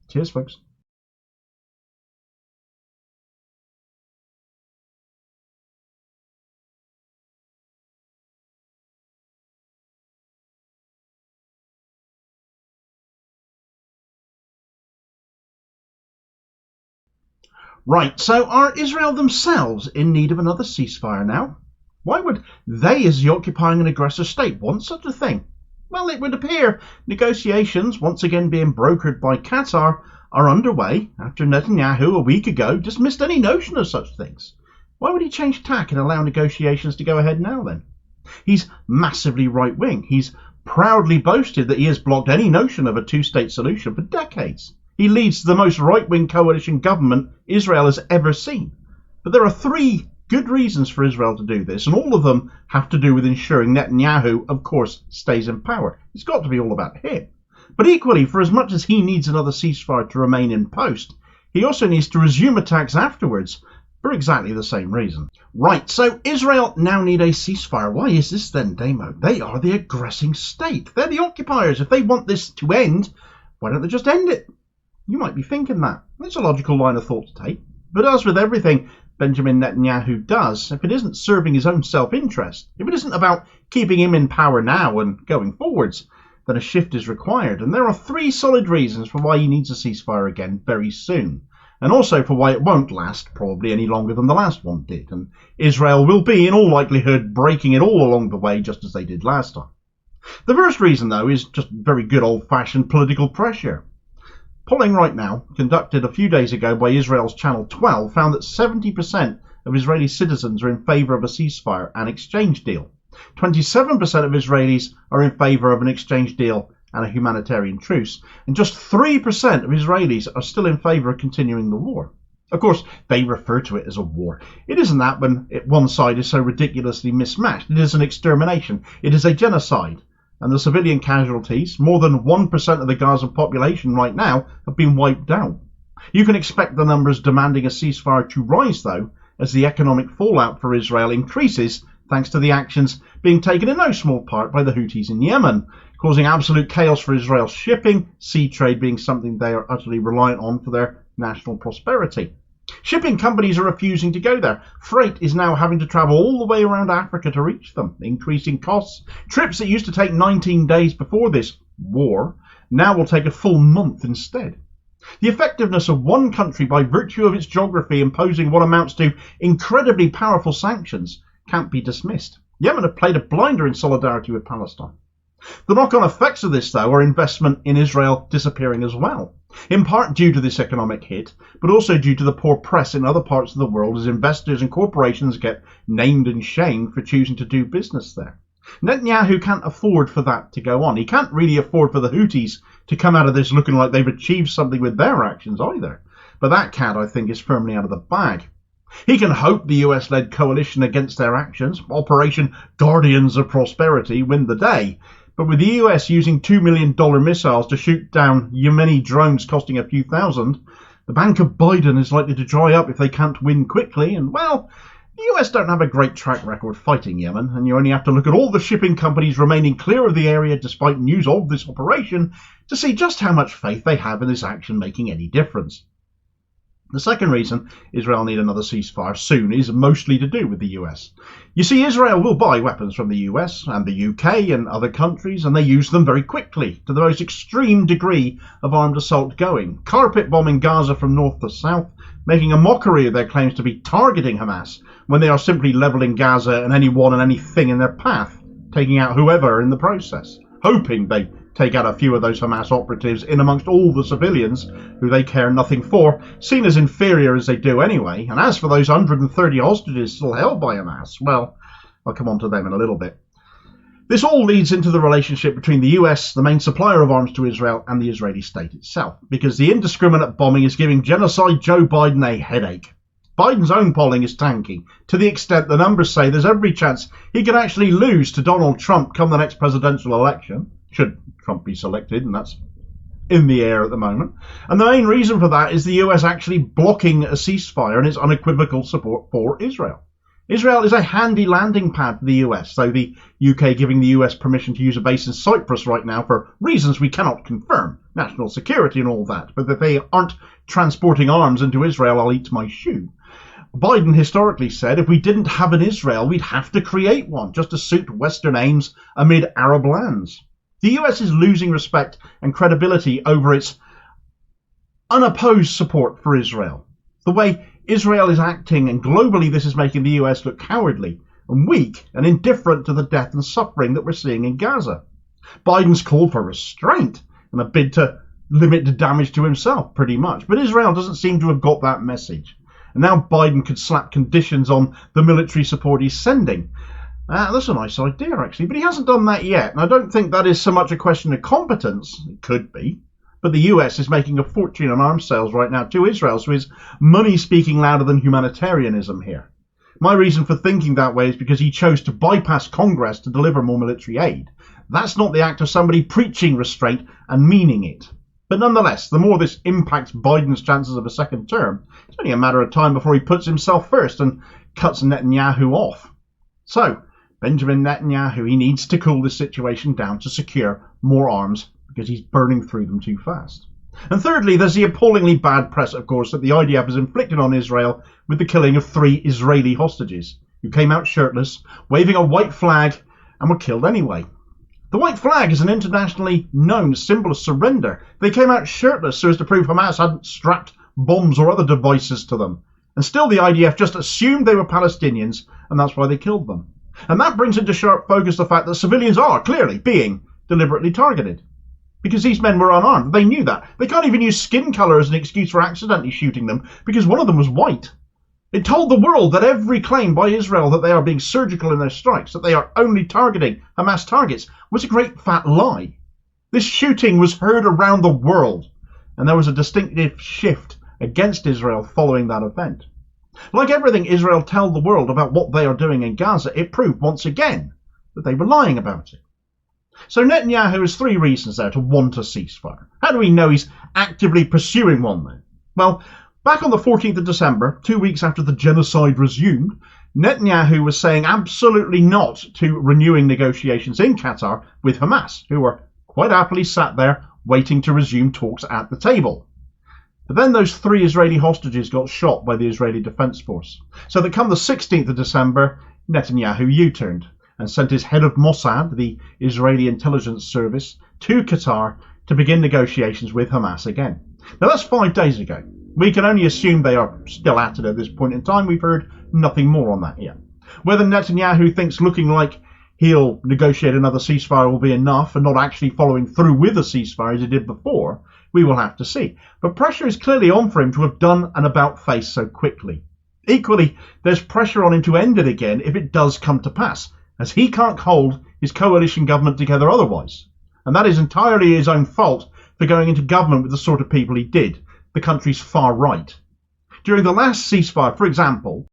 Cheers, folks. Right, so are Israel themselves in need of another ceasefire now? Why would they, as the occupying and aggressor state, want such a thing? Well, it would appear negotiations, once again being brokered by Qatar, are underway after Netanyahu a week ago dismissed any notion of such things. Why would he change tack and allow negotiations to go ahead now then? He's massively right-wing. He's proudly boasted that he has blocked any notion of a two-state solution for decades. He leads the most right-wing coalition government Israel has ever seen. But there are three good reasons for Israel to do this, and all of them have to do with ensuring Netanyahu, of course, stays in power. It's got to be all about him. But equally, for as much as he needs another ceasefire to remain in post, he also needs to resume attacks afterwards for exactly the same reason. Right, so Israel now need a ceasefire. Why is this then, Damo? They are the aggressing state. They're the occupiers. If they want this to end, why don't they just end it? You might be thinking that. It's a logical line of thought to take. But as with everything Benjamin Netanyahu does, if it isn't serving his own self-interest, if it isn't about keeping him in power now and going forwards, then a shift is required. And there are three solid reasons for why he needs a ceasefire again very soon. And also for why it won't last probably any longer than the last one did. And Israel will be, in all likelihood, breaking it all along the way just as they did last time. The first reason, though, is just very good old-fashioned political pressure. Polling right now, conducted a few days ago by Israel's Channel 12, found that 70% of Israeli citizens are in favour of a ceasefire and exchange deal. 27% of Israelis are in favour of an exchange deal and a humanitarian truce, and just 3% of Israelis are still in favour of continuing the war. Of course, they refer to it as a war. It isn't that when one side is so ridiculously mismatched. It is an extermination. It is a genocide. And the civilian casualties, more than 1% of the Gaza population right now, have been wiped out. You can expect the numbers demanding a ceasefire to rise, though, as the economic fallout for Israel increases thanks to the actions being taken in no small part by the Houthis in Yemen, causing absolute chaos for Israel's shipping, sea trade being something they are utterly reliant on for their national prosperity. Shipping companies are refusing to go there. Freight is now having to travel all the way around Africa to reach them, increasing costs. Trips that used to take 19 days before this war now will take a full month instead. The effectiveness of one country by virtue of its geography imposing what amounts to incredibly powerful sanctions can't be dismissed. Yemen have played a blinder in solidarity with Palestine. The knock-on effects of this, though, are investment in Israel disappearing as well, in part due to this economic hit, but also due to the poor press in other parts of the world as investors and corporations get named and shamed for choosing to do business there. Netanyahu can't afford for that to go on. He can't really afford for the Houthis to come out of this looking like they've achieved something with their actions either. But that cat, I think, is firmly out of the bag. He can hope the US-led coalition against their actions, Operation Guardians of Prosperity, win the day. But with the US using $2 million missiles to shoot down Yemeni drones costing a few thousand, the bank of Biden is likely to dry up if they can't win quickly. And, well, the US don't have a great track record fighting Yemen, and you only have to look at all the shipping companies remaining clear of the area despite news of this operation to see just how much faith they have in this action making any difference. The second reason Israel need another ceasefire soon is mostly to do with the US. You see, Israel will buy weapons from the US and the UK and other countries, and they use them very quickly, to the most extreme degree of armed assault going, carpet bombing Gaza from north to south, making a mockery of their claims to be targeting Hamas, when they are simply levelling Gaza and anyone and anything in their path, taking out whoever in the process, hoping they take out a few of those Hamas operatives in amongst all the civilians who they care nothing for, seen as inferior as they do anyway. And as for those 130 hostages still held by Hamas, well, I'll come on to them in a little bit. This all leads into the relationship between the US, the main supplier of arms to Israel, and the Israeli state itself, because the indiscriminate bombing is giving genocide Joe Biden a headache. Biden's own polling is tanky, to the extent the numbers say there's every chance he could actually lose to Donald Trump come the next presidential election, should Trump be selected, and that's in the air at the moment. And the main reason for that is the US actually blocking a ceasefire and its unequivocal support for Israel. Israel is a handy landing pad for the US, though the UK giving the US permission to use a base in Cyprus right now for reasons we cannot confirm, national security and all that, but that they aren't transporting arms into Israel, I'll eat my shoe. Biden historically said if we didn't have an Israel, we'd have to create one, just to suit Western aims amid Arab lands. The US is losing respect and credibility over its unopposed support for Israel. The way Israel is acting, and globally this is making the US look cowardly and weak and indifferent to the death and suffering that we're seeing in Gaza. Biden's called for restraint in a bid to limit the damage to himself, pretty much. But Israel doesn't seem to have got that message. And now Biden could slap conditions on the military support he's sending. That's a nice idea, actually, but he hasn't done that yet, and I don't think that is so much a question of competence. It could be, but the US is making a fortune on arms sales right now to Israel, so is money speaking louder than humanitarianism here? My reason for thinking that way is because he chose to bypass Congress to deliver more military aid. That's not the act of somebody preaching restraint and meaning it. But nonetheless, the more this impacts Biden's chances of a second term, it's only a matter of time before he puts himself first and cuts Netanyahu off. So, Benjamin Netanyahu, he needs to cool this situation down to secure more arms because he's burning through them too fast. And thirdly, there's the appallingly bad press, of course, that the IDF has inflicted on Israel with the killing of 3 Israeli hostages who came out shirtless, waving a white flag, and were killed anyway. The white flag is an internationally known symbol of surrender. They came out shirtless so as to prove Hamas hadn't strapped bombs or other devices to them. And still the IDF just assumed they were Palestinians, and that's why they killed them. And that brings into sharp focus the fact that civilians are clearly being deliberately targeted. Because these men were unarmed. They knew that. They can't even use skin colour as an excuse for accidentally shooting them, because one of them was white. It told the world that every claim by Israel that they are being surgical in their strikes, that they are only targeting Hamas targets, was a great fat lie. This shooting was heard around the world, and there was a distinctive shift against Israel following that event. Like everything Israel told the world about what they are doing in Gaza, it proved once again that they were lying about it. So Netanyahu has three reasons there to want a ceasefire. How do we know he's actively pursuing one then? Well, back on the 14th of December, 2 weeks after the genocide resumed, Netanyahu was saying absolutely not to renewing negotiations in Qatar with Hamas, who were quite happily sat there waiting to resume talks at the table. But then those 3 Israeli hostages got shot by the Israeli Defense Force. So that come the 16th of December, Netanyahu U-turned and sent his head of Mossad, the Israeli intelligence service, to Qatar to begin negotiations with Hamas again. Now that's 5 days ago. We can only assume they are still at it at this point in time. We've heard nothing more on that yet. Whether Netanyahu thinks looking like he'll negotiate another ceasefire will be enough and not actually following through with a ceasefire as he did before, we will have to see. But pressure is clearly on for him to have done an about-face so quickly. Equally, there's pressure on him to end it again if it does come to pass, as he can't hold his coalition government together otherwise. And that is entirely his own fault for going into government with the sort of people he did, the country's far right. During the last ceasefire, for example,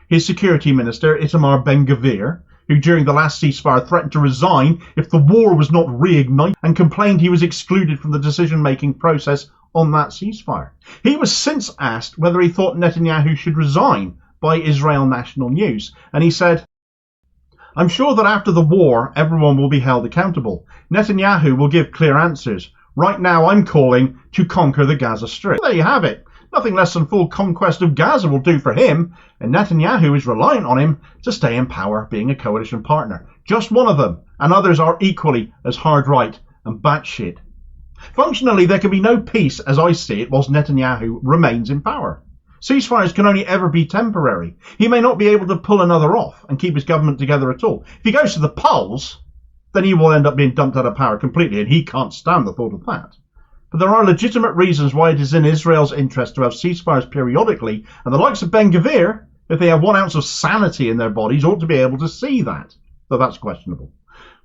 his security minister, Itamar Ben-Gvir, who during the last ceasefire threatened to resign if the war was not reignited and complained he was excluded from the decision-making process on that ceasefire. He was since asked whether he thought Netanyahu should resign by Israel National News, and he said, "I'm sure that after the war everyone will be held accountable. Netanyahu will give clear answers. Right now I'm calling to conquer the Gaza Strip." There you have it. Nothing less than full conquest of Gaza will do for him, and Netanyahu is reliant on him to stay in power, being a coalition partner. Just one of them, and others are equally as hard right and batshit. Functionally, there can be no peace, as I see it, whilst Netanyahu remains in power. Ceasefires can only ever be temporary. He may not be able to pull another off and keep his government together at all. If he goes to the polls, then he will end up being dumped out of power completely, and he can't stand the thought of that. But there are legitimate reasons why it is in Israel's interest to have ceasefires periodically, and the likes of Ben-Gvir, if they have 1 ounce of sanity in their bodies, ought to be able to see that, though that's questionable.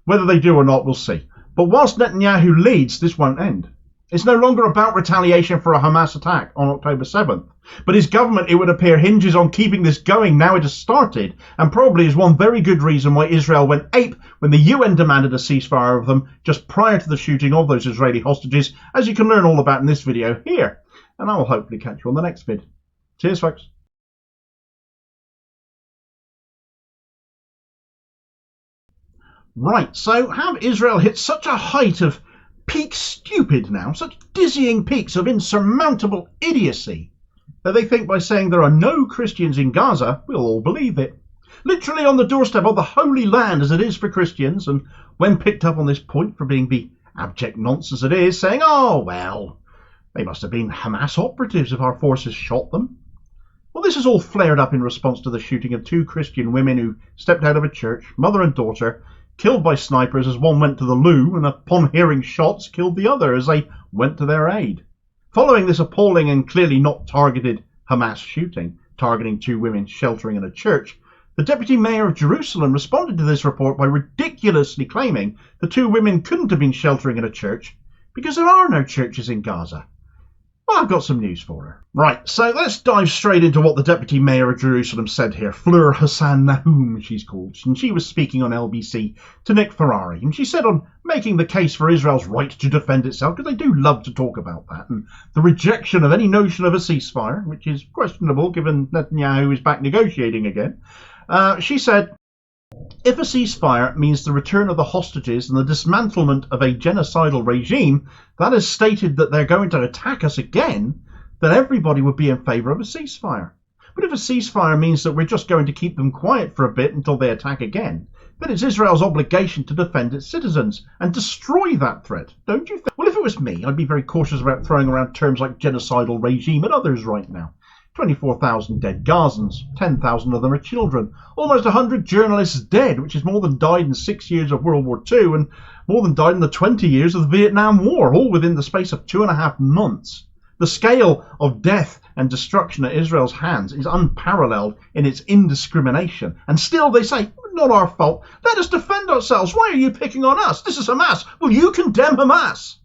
Whether they do or not, we'll see. But whilst Netanyahu leads, this won't end. It's no longer about retaliation for a Hamas attack on October 7th, but his government, it would appear, hinges on keeping this going now it has started, and probably is one very good reason why Israel went ape when the UN demanded a ceasefire of them just prior to the shooting of those Israeli hostages, as you can learn all about in this video here, and I will hopefully catch you on the next vid. Cheers, folks. Right, so have Israel hit such a height of peak stupid now, such dizzying peaks of insurmountable idiocy, that they think by saying there are no Christians in Gaza, we'll all believe it. Literally on the doorstep of the Holy Land as it is for Christians, and when picked up on this point for being the abject nonsense it is, saying, "Oh, well, they must have been Hamas operatives if our forces shot them." Well, this is all flared up in response to the shooting of 2 Christian women who stepped out of a church, mother and daughter, killed by snipers as one went to the loo and upon hearing shots killed the other as they went to their aid. Following this appalling and clearly not targeted Hamas shooting, targeting 2 women sheltering in a church, the Deputy Mayor of Jerusalem responded to this report by ridiculously claiming the 2 women couldn't have been sheltering in a church because there are no churches in Gaza. Well, I've got some news for her. Right, so let's dive straight into what the Deputy Mayor of Jerusalem said here. Fleur Hassan Nahum, she's called, and she was speaking on LBC to Nick Ferrari, and she said on making the case for Israel's right to defend itself, because they do love to talk about that, and the rejection of any notion of a ceasefire, which is questionable given Netanyahu is back negotiating again. She said, "If a ceasefire means the return of the hostages and the dismantlement of a genocidal regime that has stated that they're going to attack us again, then everybody would be in favour of a ceasefire. But if a ceasefire means that we're just going to keep them quiet for a bit until they attack again, then it's Israel's obligation to defend its citizens and destroy that threat, don't you think?" Well, if it was me, I'd be very cautious about throwing around terms like genocidal regime and others right now. 24,000 dead Gazans, 10,000 of them are children, almost 100 journalists dead, which is more than died in 6 years of World War II and more than died in the 20 years of the Vietnam War, all within the space of 2.5 months. The scale of death and destruction at Israel's hands is unparalleled in its indiscrimination. And still they say, not our fault. Let us defend ourselves. Why are you picking on us? This is Hamas. Will you condemn Hamas?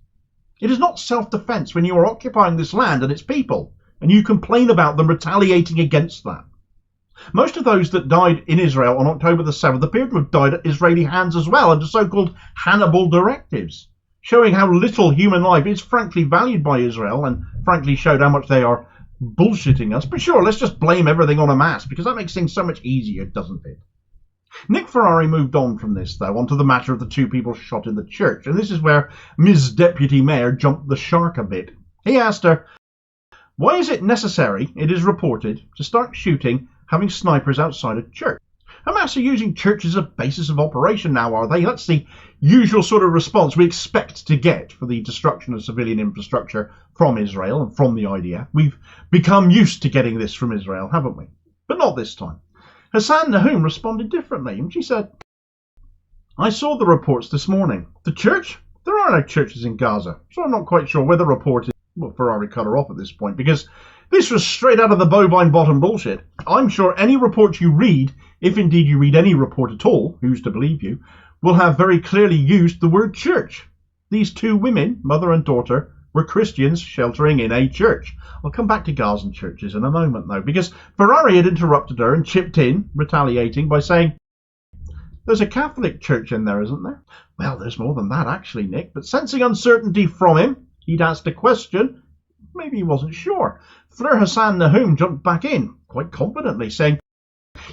It is not self-defense when you are occupying this land and its people, and you complain about them retaliating against that. Most of those that died in Israel on October the 7th appear to have died at Israeli hands as well, under so-called Hannibal directives, showing how little human life is frankly valued by Israel, and frankly showed how much they are bullshitting us. But sure, let's just blame everything on Hamas, because that makes things so much easier, doesn't it? Nick Ferrari moved on from this, though, onto the matter of the 2 people shot in the church, and this is where Ms. Deputy Mayor jumped the shark a bit. He asked her, why is it necessary, it is reported, to start shooting having snipers outside a church? Hamas are using churches as a basis of operation now, are they? That's the usual sort of response we expect to get for the destruction of civilian infrastructure from Israel and from the IDF. We've become used to getting this from Israel, haven't we? But not this time. Hassan Nahum responded differently, and she said, I saw the reports this morning. The church? There are no churches in Gaza, so I'm not quite sure where the report is. Well, Ferrari cut her off at this point, because this was straight out of the bovine bottom bullshit. I'm sure any report you read, if indeed you read any report at all, who's to believe you, will have very clearly used the word church. These 2 women, mother and daughter, were Christians sheltering in a church. I'll come back to Gazan churches in a moment, though, because Ferrari had interrupted her and chipped in, retaliating by saying, there's a Catholic church in there, isn't there? Well, there's more than that, actually, Nick, but sensing uncertainty from him, he'd asked a question. Maybe he wasn't sure. Fleur Hassan Nahum jumped back in, quite confidently, saying,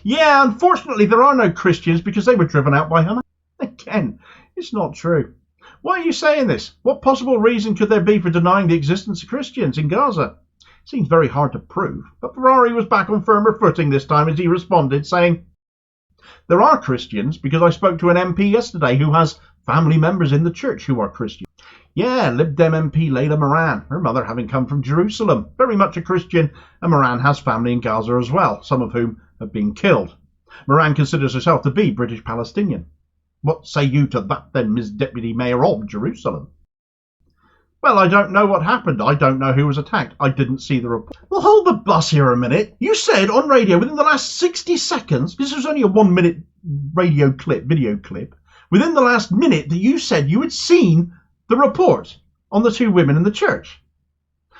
yeah, unfortunately there are no Christians because they were driven out by Hamas. Again, it's not true. Why are you saying this? What possible reason could there be for denying the existence of Christians in Gaza? It seems very hard to prove, but Ferrari was back on firmer footing this time as he responded, saying, there are Christians because I spoke to an MP yesterday who has family members in the church who are Christian. Yeah, Lib Dem MP Layla Moran, her mother having come from Jerusalem, very much a Christian, and Moran has family in Gaza as well, some of whom have been killed. Moran considers herself to be British Palestinian. What say you to that then, Ms. Deputy Mayor of Jerusalem? Well, I don't know what happened. I don't know who was attacked. I didn't see the report. Well, hold the bus here a minute. You said on radio within the last 60 seconds, this was only a 1-minute video clip, within the last minute that you said you had seen the report on the 2 women in the church.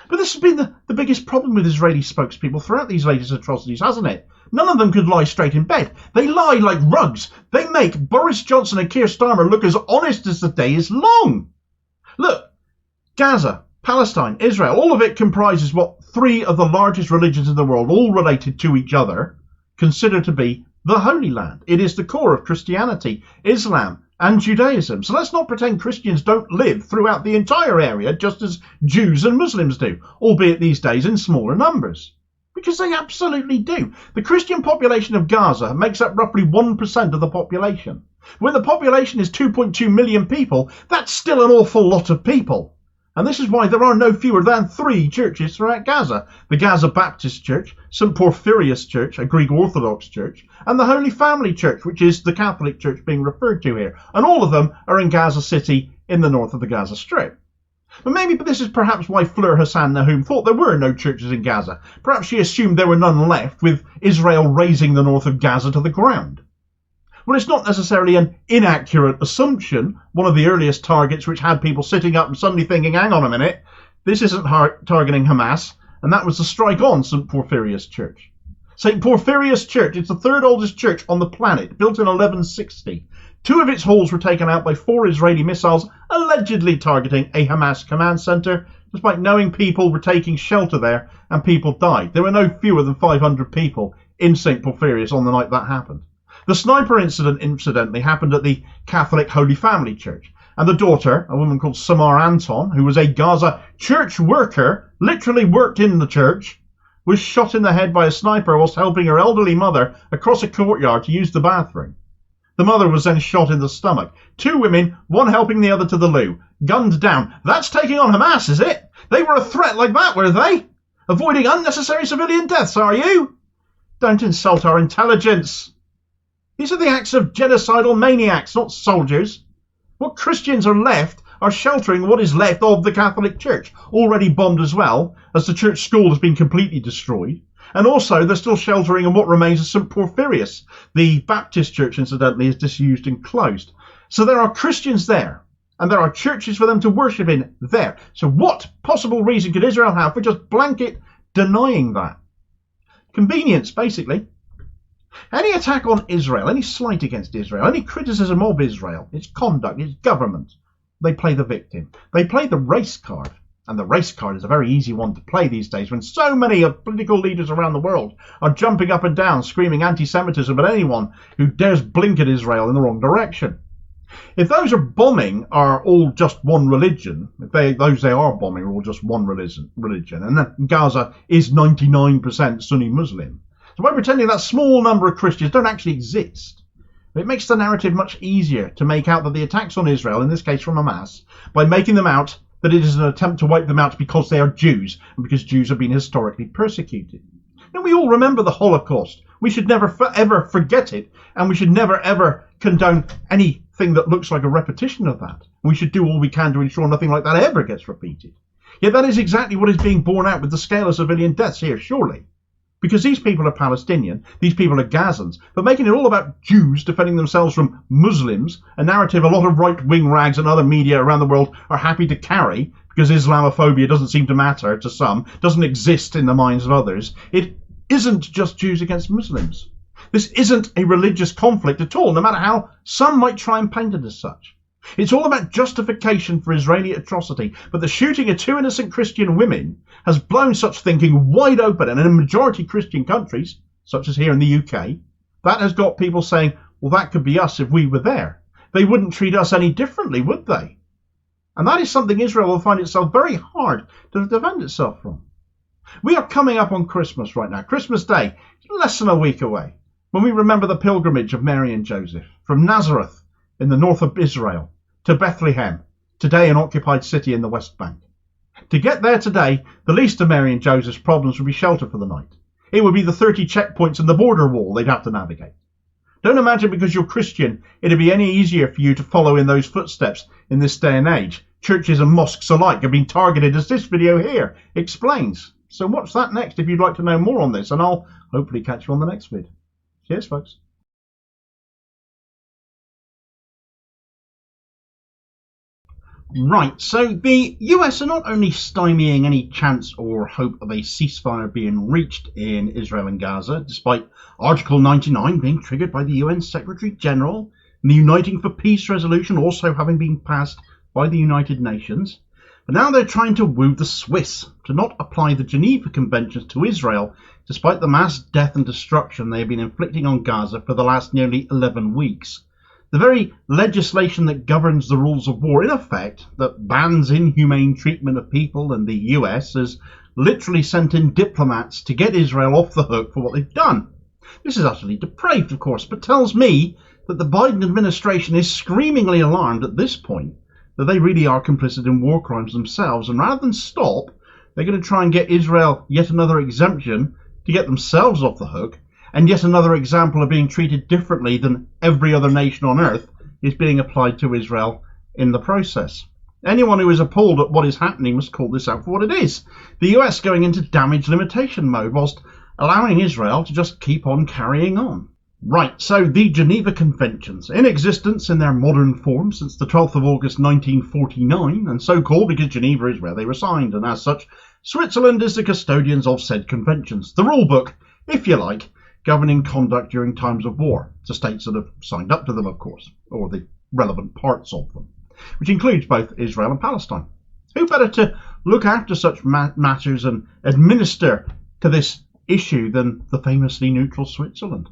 But this has been the biggest problem with Israeli spokespeople throughout these latest atrocities, hasn't it? None of them could lie straight in bed. They lie like rugs. They make Boris Johnson and Keir Starmer look as honest as the day is long. Look, Gaza, Palestine, Israel, all of it comprises what 3 of the largest religions in the world, all related to each other, consider to be the Holy Land. It is the core of Christianity, Islam, and Judaism. So let's not pretend Christians don't live throughout the entire area just as Jews and Muslims do, albeit these days in smaller numbers. Because they absolutely do. The Christian population of Gaza makes up roughly 1% of the population. When the population is 2.2 million people, that's still an awful lot of people. And this is why there are no fewer than 3 churches throughout Gaza. The Gaza Baptist Church, St. Porphyrius Church, a Greek Orthodox church, and the Holy Family Church, which is the Catholic church being referred to here. And all of them are in Gaza City in the north of the Gaza Strip. But this is perhaps why Fleur Hassan Nahum thought there were no churches in Gaza. Perhaps she assumed there were none left, with Israel razing the north of Gaza to the ground. Well, it's not necessarily an inaccurate assumption, one of the earliest targets which had people sitting up and suddenly thinking, hang on a minute, this isn't targeting Hamas, and that was the strike on St. Porphyrius Church. St. Porphyrius Church is the 3rd oldest church on the planet, built in 1160. 2 of its halls were taken out by 4 Israeli missiles, allegedly targeting a Hamas command centre, despite knowing people were taking shelter there and people died. There were no fewer than 500 people in St. Porphyrius on the night that happened. The sniper incident, incidentally, happened at the Catholic Holy Family Church, and the daughter, a woman called Samar Anton, who was a Gaza church worker, literally worked in the church, was shot in the head by a sniper whilst helping her elderly mother across a courtyard to use the bathroom. The mother was then shot in the stomach. 2 women, one helping the other to the loo, gunned down. That's taking on Hamas, is it? They were a threat like that, were they? Avoiding unnecessary civilian deaths, are you? Don't insult our intelligence. These are the acts of genocidal maniacs, not soldiers. What Christians are left are sheltering what is left of the Catholic Church, already bombed as well, as the church school has been completely destroyed. And also, they're still sheltering in what remains of St. Porphyrius. The Baptist church, incidentally, is disused and closed. So there are Christians there, and there are churches for them to worship in there. So what possible reason could Israel have for just blanket denying that? Convenience, basically. Any attack on Israel, any slight against Israel, any criticism of Israel, its conduct, its government, they play the victim. They play the race card. And the race card is a very easy one to play these days when so many of political leaders around the world are jumping up and down screaming anti-Semitism at anyone who dares blink at Israel in the wrong direction. If those are bombing are all just one religion, if those they are bombing are all just one religion, and then Gaza is 99% Sunni Muslim, so by pretending that small number of Christians don't actually exist, it makes the narrative much easier to make out that the attacks on Israel, in this case from Hamas, by making them out that it is an attempt to wipe them out because they are Jews and because Jews have been historically persecuted. Now, we all remember the Holocaust. We should never ever forget it, and we should never ever condone anything that looks like a repetition of that. We should do all we can to ensure nothing like that ever gets repeated. Yet that is exactly what is being borne out with the scale of civilian deaths here, surely. Because these people are Palestinian, these people are Gazans, but making it all about Jews defending themselves from Muslims, a narrative a lot of right-wing rags and other media around the world are happy to carry, because Islamophobia doesn't seem to matter to some, doesn't exist in the minds of others. It isn't just Jews against Muslims. This isn't a religious conflict at all, no matter how some might try and paint it as such. It's all about justification for Israeli atrocity, but the shooting of 2 innocent Christian women has blown such thinking wide open, and in majority Christian countries, such as here in the UK, that has got people saying, well, that could be us if we were there. They wouldn't treat us any differently, would they? And that is something Israel will find itself very hard to defend itself from. We are coming up on Christmas right now. Christmas Day, less than a week away, when we remember the pilgrimage of Mary and Joseph from Nazareth in the north of Israel to Bethlehem, today an occupied city in the West Bank. To get there today, the least of Mary and Joseph's problems would be shelter for the night. It would be the 30 checkpoints and the border wall they'd have to navigate. Don't imagine because you're Christian it'd be any easier for you to follow in those footsteps in this day and age. Churches and mosques alike have been targeted, as this video here explains. So watch that next if you'd like to know more on this, and I'll hopefully catch you on the next vid. Cheers, folks. Right, so the US are not only stymieing any chance or hope of a ceasefire being reached in Israel and Gaza, despite Article 99 being triggered by the UN Secretary General, and the Uniting for Peace resolution also having been passed by the United Nations, but now they're trying to woo the Swiss to not apply the Geneva Conventions to Israel, despite the mass death and destruction they have been inflicting on Gaza for the last nearly 11 weeks. The very legislation that governs the rules of war, in effect, that bans inhumane treatment of people, and the US has literally sent in diplomats to get Israel off the hook for what they've done. This is utterly depraved, of course, but tells me that the Biden administration is screamingly alarmed at this point that they really are complicit in war crimes themselves, and rather than stop, they're going to try and get Israel yet another exemption to get themselves off the hook, and yet another example of being treated differently than every other nation on earth is being applied to Israel in the process. Anyone who is appalled at what is happening must call this out for what it is. The US going into damage limitation mode whilst allowing Israel to just keep on carrying on. Right, so the Geneva Conventions, in existence in their modern form since the 12th of August 1949, and so called because Geneva is where they were signed, and as such, Switzerland is the custodians of said conventions. The rule book, if you like, governing conduct during times of war, to states that have signed up to them, of course, or the relevant parts of them, which includes both Israel and Palestine. Who better to look after such matters and administer to this issue than the famously neutral Switzerland?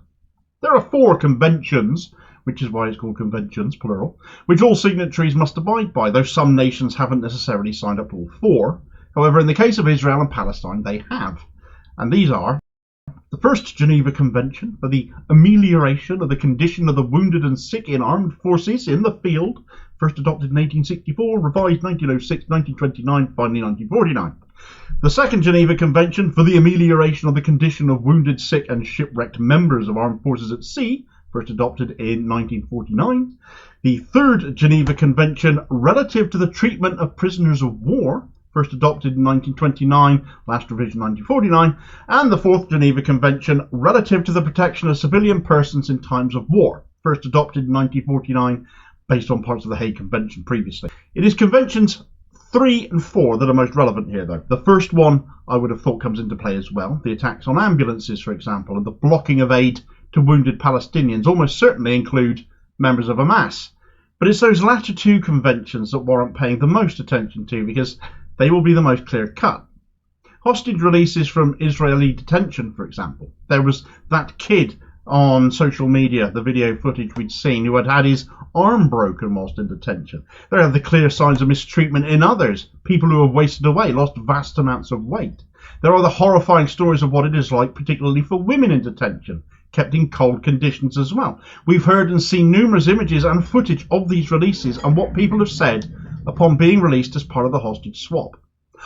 There are 4 conventions, which is why it's called conventions, plural, which all signatories must abide by, though some nations haven't necessarily signed up to all 4. However, in the case of Israel and Palestine, they have. And these are The First Geneva Convention for the Amelioration of the Condition of the Wounded and Sick in Armed Forces in the Field, first adopted in 1864, revised 1906, 1929, finally 1949. The Second Geneva Convention for the Amelioration of the Condition of Wounded, Sick and Shipwrecked Members of Armed Forces at Sea, first adopted in 1949. The Third Geneva Convention relative to the treatment of prisoners of war, first adopted in 1929, last revision 1949, and the Fourth Geneva Convention relative to the protection of civilian persons in times of war, first adopted in 1949, based on parts of the Hague Convention previously. It is Conventions 3 and 4 that are most relevant here, though. The first one I would have thought comes into play as well. The attacks on ambulances, for example, and the blocking of aid to wounded Palestinians almost certainly include members of Hamas. But it's those latter two conventions that warrant paying the most attention to, because they will be the most clear-cut. Hostage releases from Israeli detention, for example. There was that kid on social media, the video footage we'd seen, who had had his arm broken whilst in detention. There are the clear signs of mistreatment in others, people who have wasted away, lost vast amounts of weight. There are the horrifying stories of what it is like, particularly for women in detention, kept in cold conditions as well. We've heard and seen numerous images and footage of these releases and what people have said upon being released as part of the hostage swap.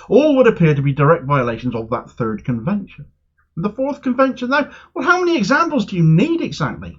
All would appear to be direct violations of that third convention. And the fourth convention, though, well, how many examples do you need exactly?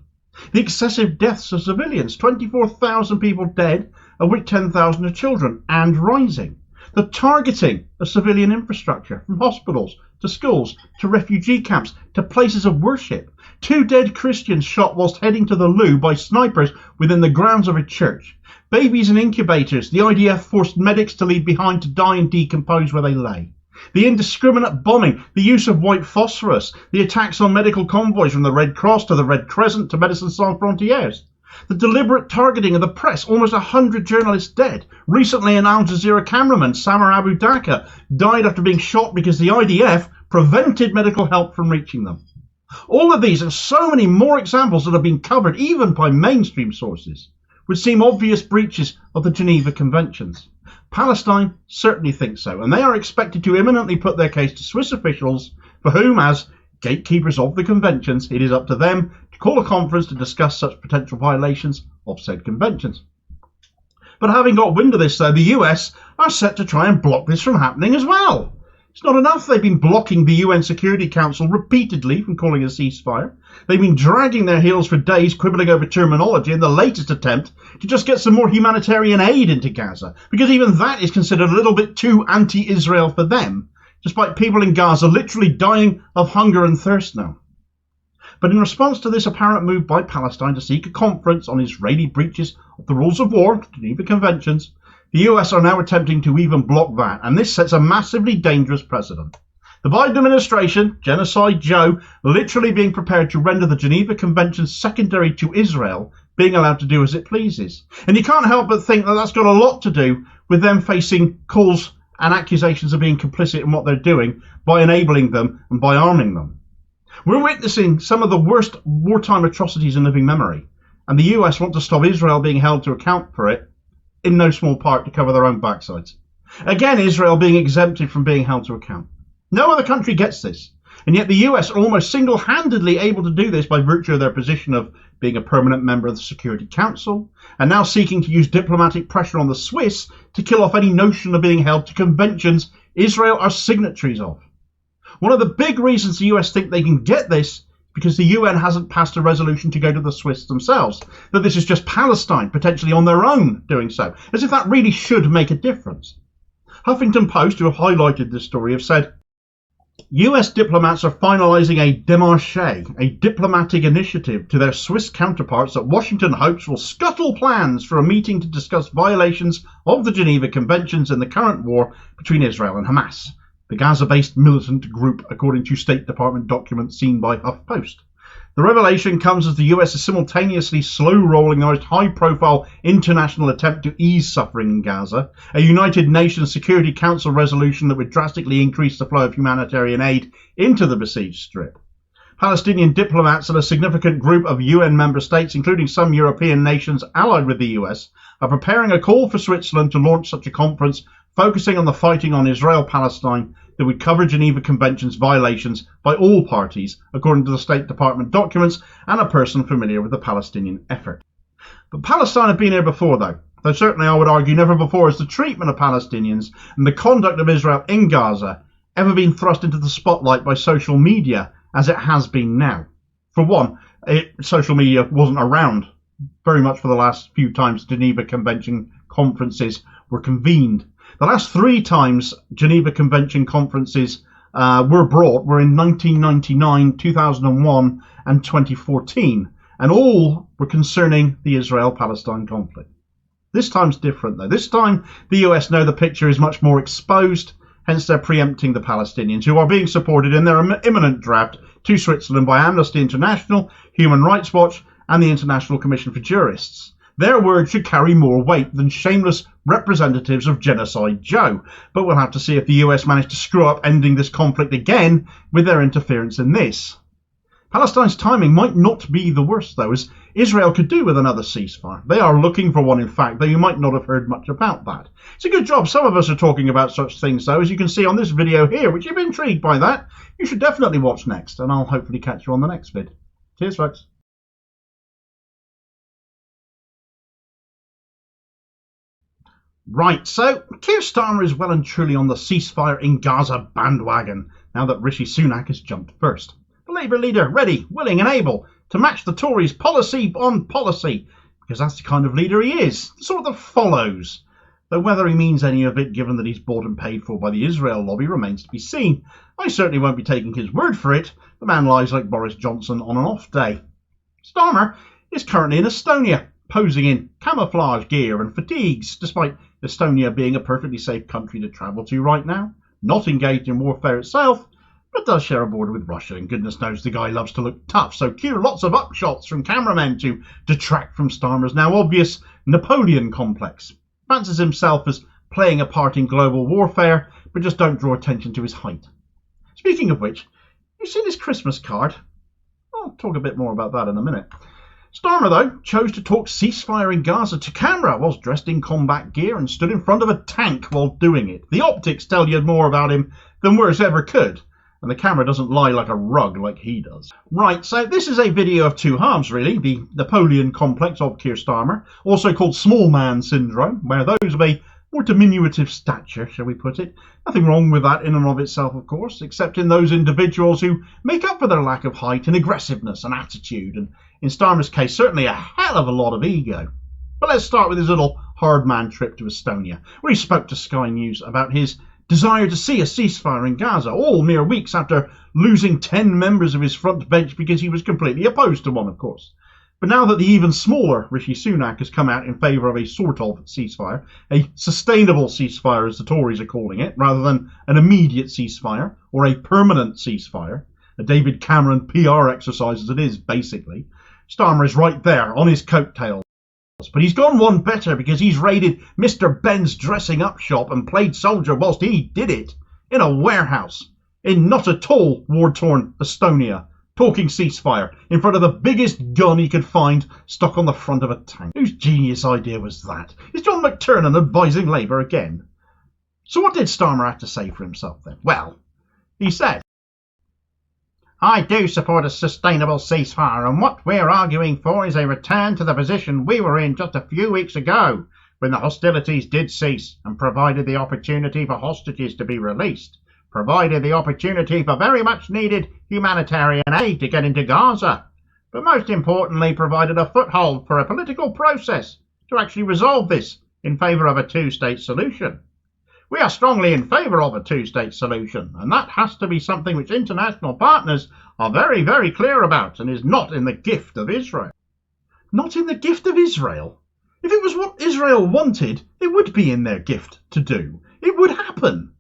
The excessive deaths of civilians, 24,000 people dead, of which 10,000 are children, and rising. The targeting of civilian infrastructure, from hospitals to schools to refugee camps to places of worship. 2 dead Christians shot whilst heading to the loo by snipers within the grounds of a church. Babies in incubators, the IDF forced medics to leave behind to die and decompose where they lay. The indiscriminate bombing, the use of white phosphorus, the attacks on medical convoys from the Red Cross to the Red Crescent to Médecins Sans Frontières. The deliberate targeting of the press, almost 100 journalists dead. Recently an Al Jazeera cameraman, Samar Abu Dhaka, died after being shot because the IDF prevented medical help from reaching them. All of these and so many more examples that have been covered even by mainstream sources would seem obvious breaches of the Geneva Conventions. Palestine certainly thinks so, and they are expected to imminently put their case to Swiss officials, for whom, as gatekeepers of the conventions, it is up to them to call a conference to discuss such potential violations of said conventions. But having got wind of this, though, the US are set to try and block this from happening as well. It's not enough they've been blocking the UN Security Council repeatedly from calling a ceasefire. They've been dragging their heels for days, quibbling over terminology in the latest attempt to just get some more humanitarian aid into Gaza, because even that is considered a little bit too anti-Israel for them, despite people in Gaza literally dying of hunger and thirst now. But in response to this apparent move by Palestine to seek a conference on Israeli breaches of the rules of war, Geneva Conventions, the US are now attempting to even block that, and this sets a massively dangerous precedent. The Biden administration, Genocide Joe, literally being prepared to render the Geneva Conventions secondary to Israel, being allowed to do as it pleases. And you can't help but think that that's got a lot to do with them facing calls and accusations of being complicit in what they're doing by enabling them and by arming them. We're witnessing some of the worst wartime atrocities in living memory, and the US want to stop Israel being held to account for it, in no small part to cover their own backsides. Again, Israel being exempted from being held to account. No other country gets this, and yet the US are almost single-handedly able to do this by virtue of their position of being a permanent member of the Security Council, and now seeking to use diplomatic pressure on the Swiss to kill off any notion of being held to conventions Israel are signatories of. One of the big reasons the US think they can get this because the UN hasn't passed a resolution to go to the Swiss themselves, that this is just Palestine potentially on their own doing so, as if that really should make a difference. Huffington Post, who have highlighted this story, have said, US diplomats are finalising a démarche, a diplomatic initiative to their Swiss counterparts that Washington hopes will scuttle plans for a meeting to discuss violations of the Geneva Conventions in the current war between Israel and Hamas, the Gaza-based militant group, according to State Department documents seen by HuffPost. The revelation comes as the US is simultaneously slow-rolling the most high-profile international attempt to ease suffering in Gaza, a United Nations Security Council resolution that would drastically increase the flow of humanitarian aid into the besieged strip. Palestinian diplomats and a significant group of UN member states, including some European nations allied with the US, are preparing a call for Switzerland to launch such a conference focusing on the fighting on Israel-Palestine that would cover Geneva Convention's violations by all parties, according to the State Department documents and a person familiar with the Palestinian effort. But Palestine have been here before, though certainly I would argue never before has the treatment of Palestinians and the conduct of Israel in Gaza ever been thrust into the spotlight by social media as it has been now. For one, social media wasn't around very much for the last few times Geneva Convention conferences were convened. The last 3 times Geneva Convention conferences were brought were in 1999, 2001 and 2014, and all were concerning the Israel-Palestine conflict. This time's different, though. This time the US know the picture is much more exposed, hence they're preempting the Palestinians, who are being supported in their imminent draft to Switzerland by Amnesty International, Human Rights Watch and the International Commission for Jurists. Their words should carry more weight than shameless representatives of Genocide Joe, but we'll have to see if the US manage to screw up ending this conflict again with their interference in this. Palestine's timing might not be the worst, though, as Israel could do with another ceasefire. They are looking for one, in fact, though you might not have heard much about that. It's a good job some of us are talking about such things, though, as you can see on this video here, which if you're intrigued by that, you should definitely watch next, and I'll hopefully catch you on the next vid. Cheers, folks. Right, so Keir Starmer is well and truly on the ceasefire in Gaza bandwagon, now that Rishi Sunak has jumped first. The Labour leader ready, willing and able to match the Tories' policy on policy, because that's the kind of leader he is, the sort that follows. Though whether he means any of it, given that he's bought and paid for by the Israel lobby, remains to be seen. I certainly won't be taking his word for it. The man lies like Boris Johnson on an off day. Starmer is currently in Estonia, posing in camouflage gear and fatigues, despite Estonia being a perfectly safe country to travel to right now, not engaged in warfare itself, but does share a border with Russia, and goodness knows the guy loves to look tough, so cue lots of upshots from cameramen to detract from Starmer's now obvious Napoleon complex. Fancies himself as playing a part in global warfare, but just don't draw attention to his height. Speaking of which, you've seen his Christmas card? I'll talk a bit more about that in a minute. Starmer, though, chose to talk ceasefire in Gaza to camera whilst dressed in combat gear and stood in front of a tank while doing it. The optics tell you more about him than words ever could, and the camera doesn't lie like a rug like he does. Right, so this is a video of 2 halves, really. The Napoleon complex of Keir Starmer, also called small man syndrome, where those of a more diminutive stature, shall we put it. Nothing wrong with that in and of itself, of course, except in those individuals who make up for their lack of height in aggressiveness and attitude, and in Starmer's case, certainly a hell of a lot of ego. But let's start with his little hard man trip to Estonia, where he spoke to Sky News about his desire to see a ceasefire in Gaza, all mere weeks after losing 10 members of his front bench because he was completely opposed to one, of course. But now that the even smaller Rishi Sunak has come out in favour of a sort of ceasefire, a sustainable ceasefire as the Tories are calling it, rather than an immediate ceasefire or a permanent ceasefire, a David Cameron PR exercise as it is, basically, Starmer is right there on his coattails. But he's gone one better, because he's raided Mr. Ben's dressing up shop and played soldier whilst he did it in a warehouse in not at all war-torn Estonia, talking ceasefire in front of the biggest gun he could find stuck on the front of a tank. Whose genius idea was that? Is John McTernan advising Labour again? So what did Starmer have to say for himself then? Well, he said, I do support a sustainable ceasefire, and what we're arguing for is a return to the position we were in just a few weeks ago, when the hostilities did cease and provided the opportunity for hostages to be released, provided the opportunity for very much needed humanitarian aid to get into Gaza, but most importantly provided a foothold for a political process to actually resolve this in favour of a 2-state solution. We are strongly in favour of a 2-state solution, and that has to be something which international partners are very, very clear about, and is not in the gift of Israel. Not in the gift of Israel? If it was what Israel wanted, it would be in their gift to do. It would happen.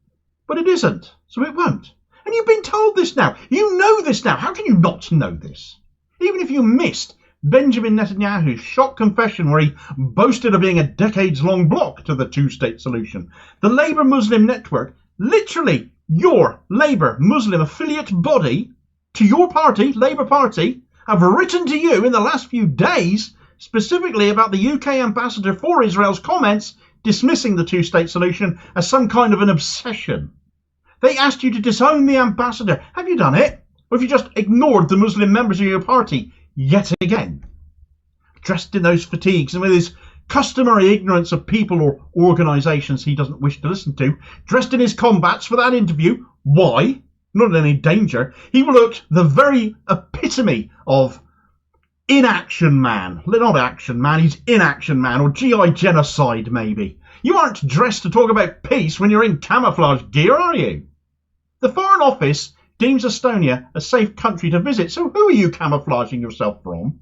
But it isn't, so it won't. And you've been told this now. You know this now. How can you not know this? Even if you missed Benjamin Netanyahu's shock confession where he boasted of being a decades-long block to the 2-state solution. The Labour Muslim Network, literally your Labour Muslim affiliate body to your party, Labour Party, have written to you in the last few days specifically about the UK ambassador for Israel's comments dismissing the 2-state solution as some kind of an obsession. They asked you to disown the ambassador. Have you done it? Or have you just ignored the Muslim members of your party yet again? Dressed in those fatigues and with his customary ignorance of people or organisations he doesn't wish to listen to, dressed in his combats for that interview, why? Not in any danger. He looked the very epitome of inaction man. Not action man, he's inaction man, or GI genocide maybe. You aren't dressed to talk about peace when you're in camouflage gear, are you? The Foreign Office deems Estonia a safe country to visit, so who are you camouflaging yourself from?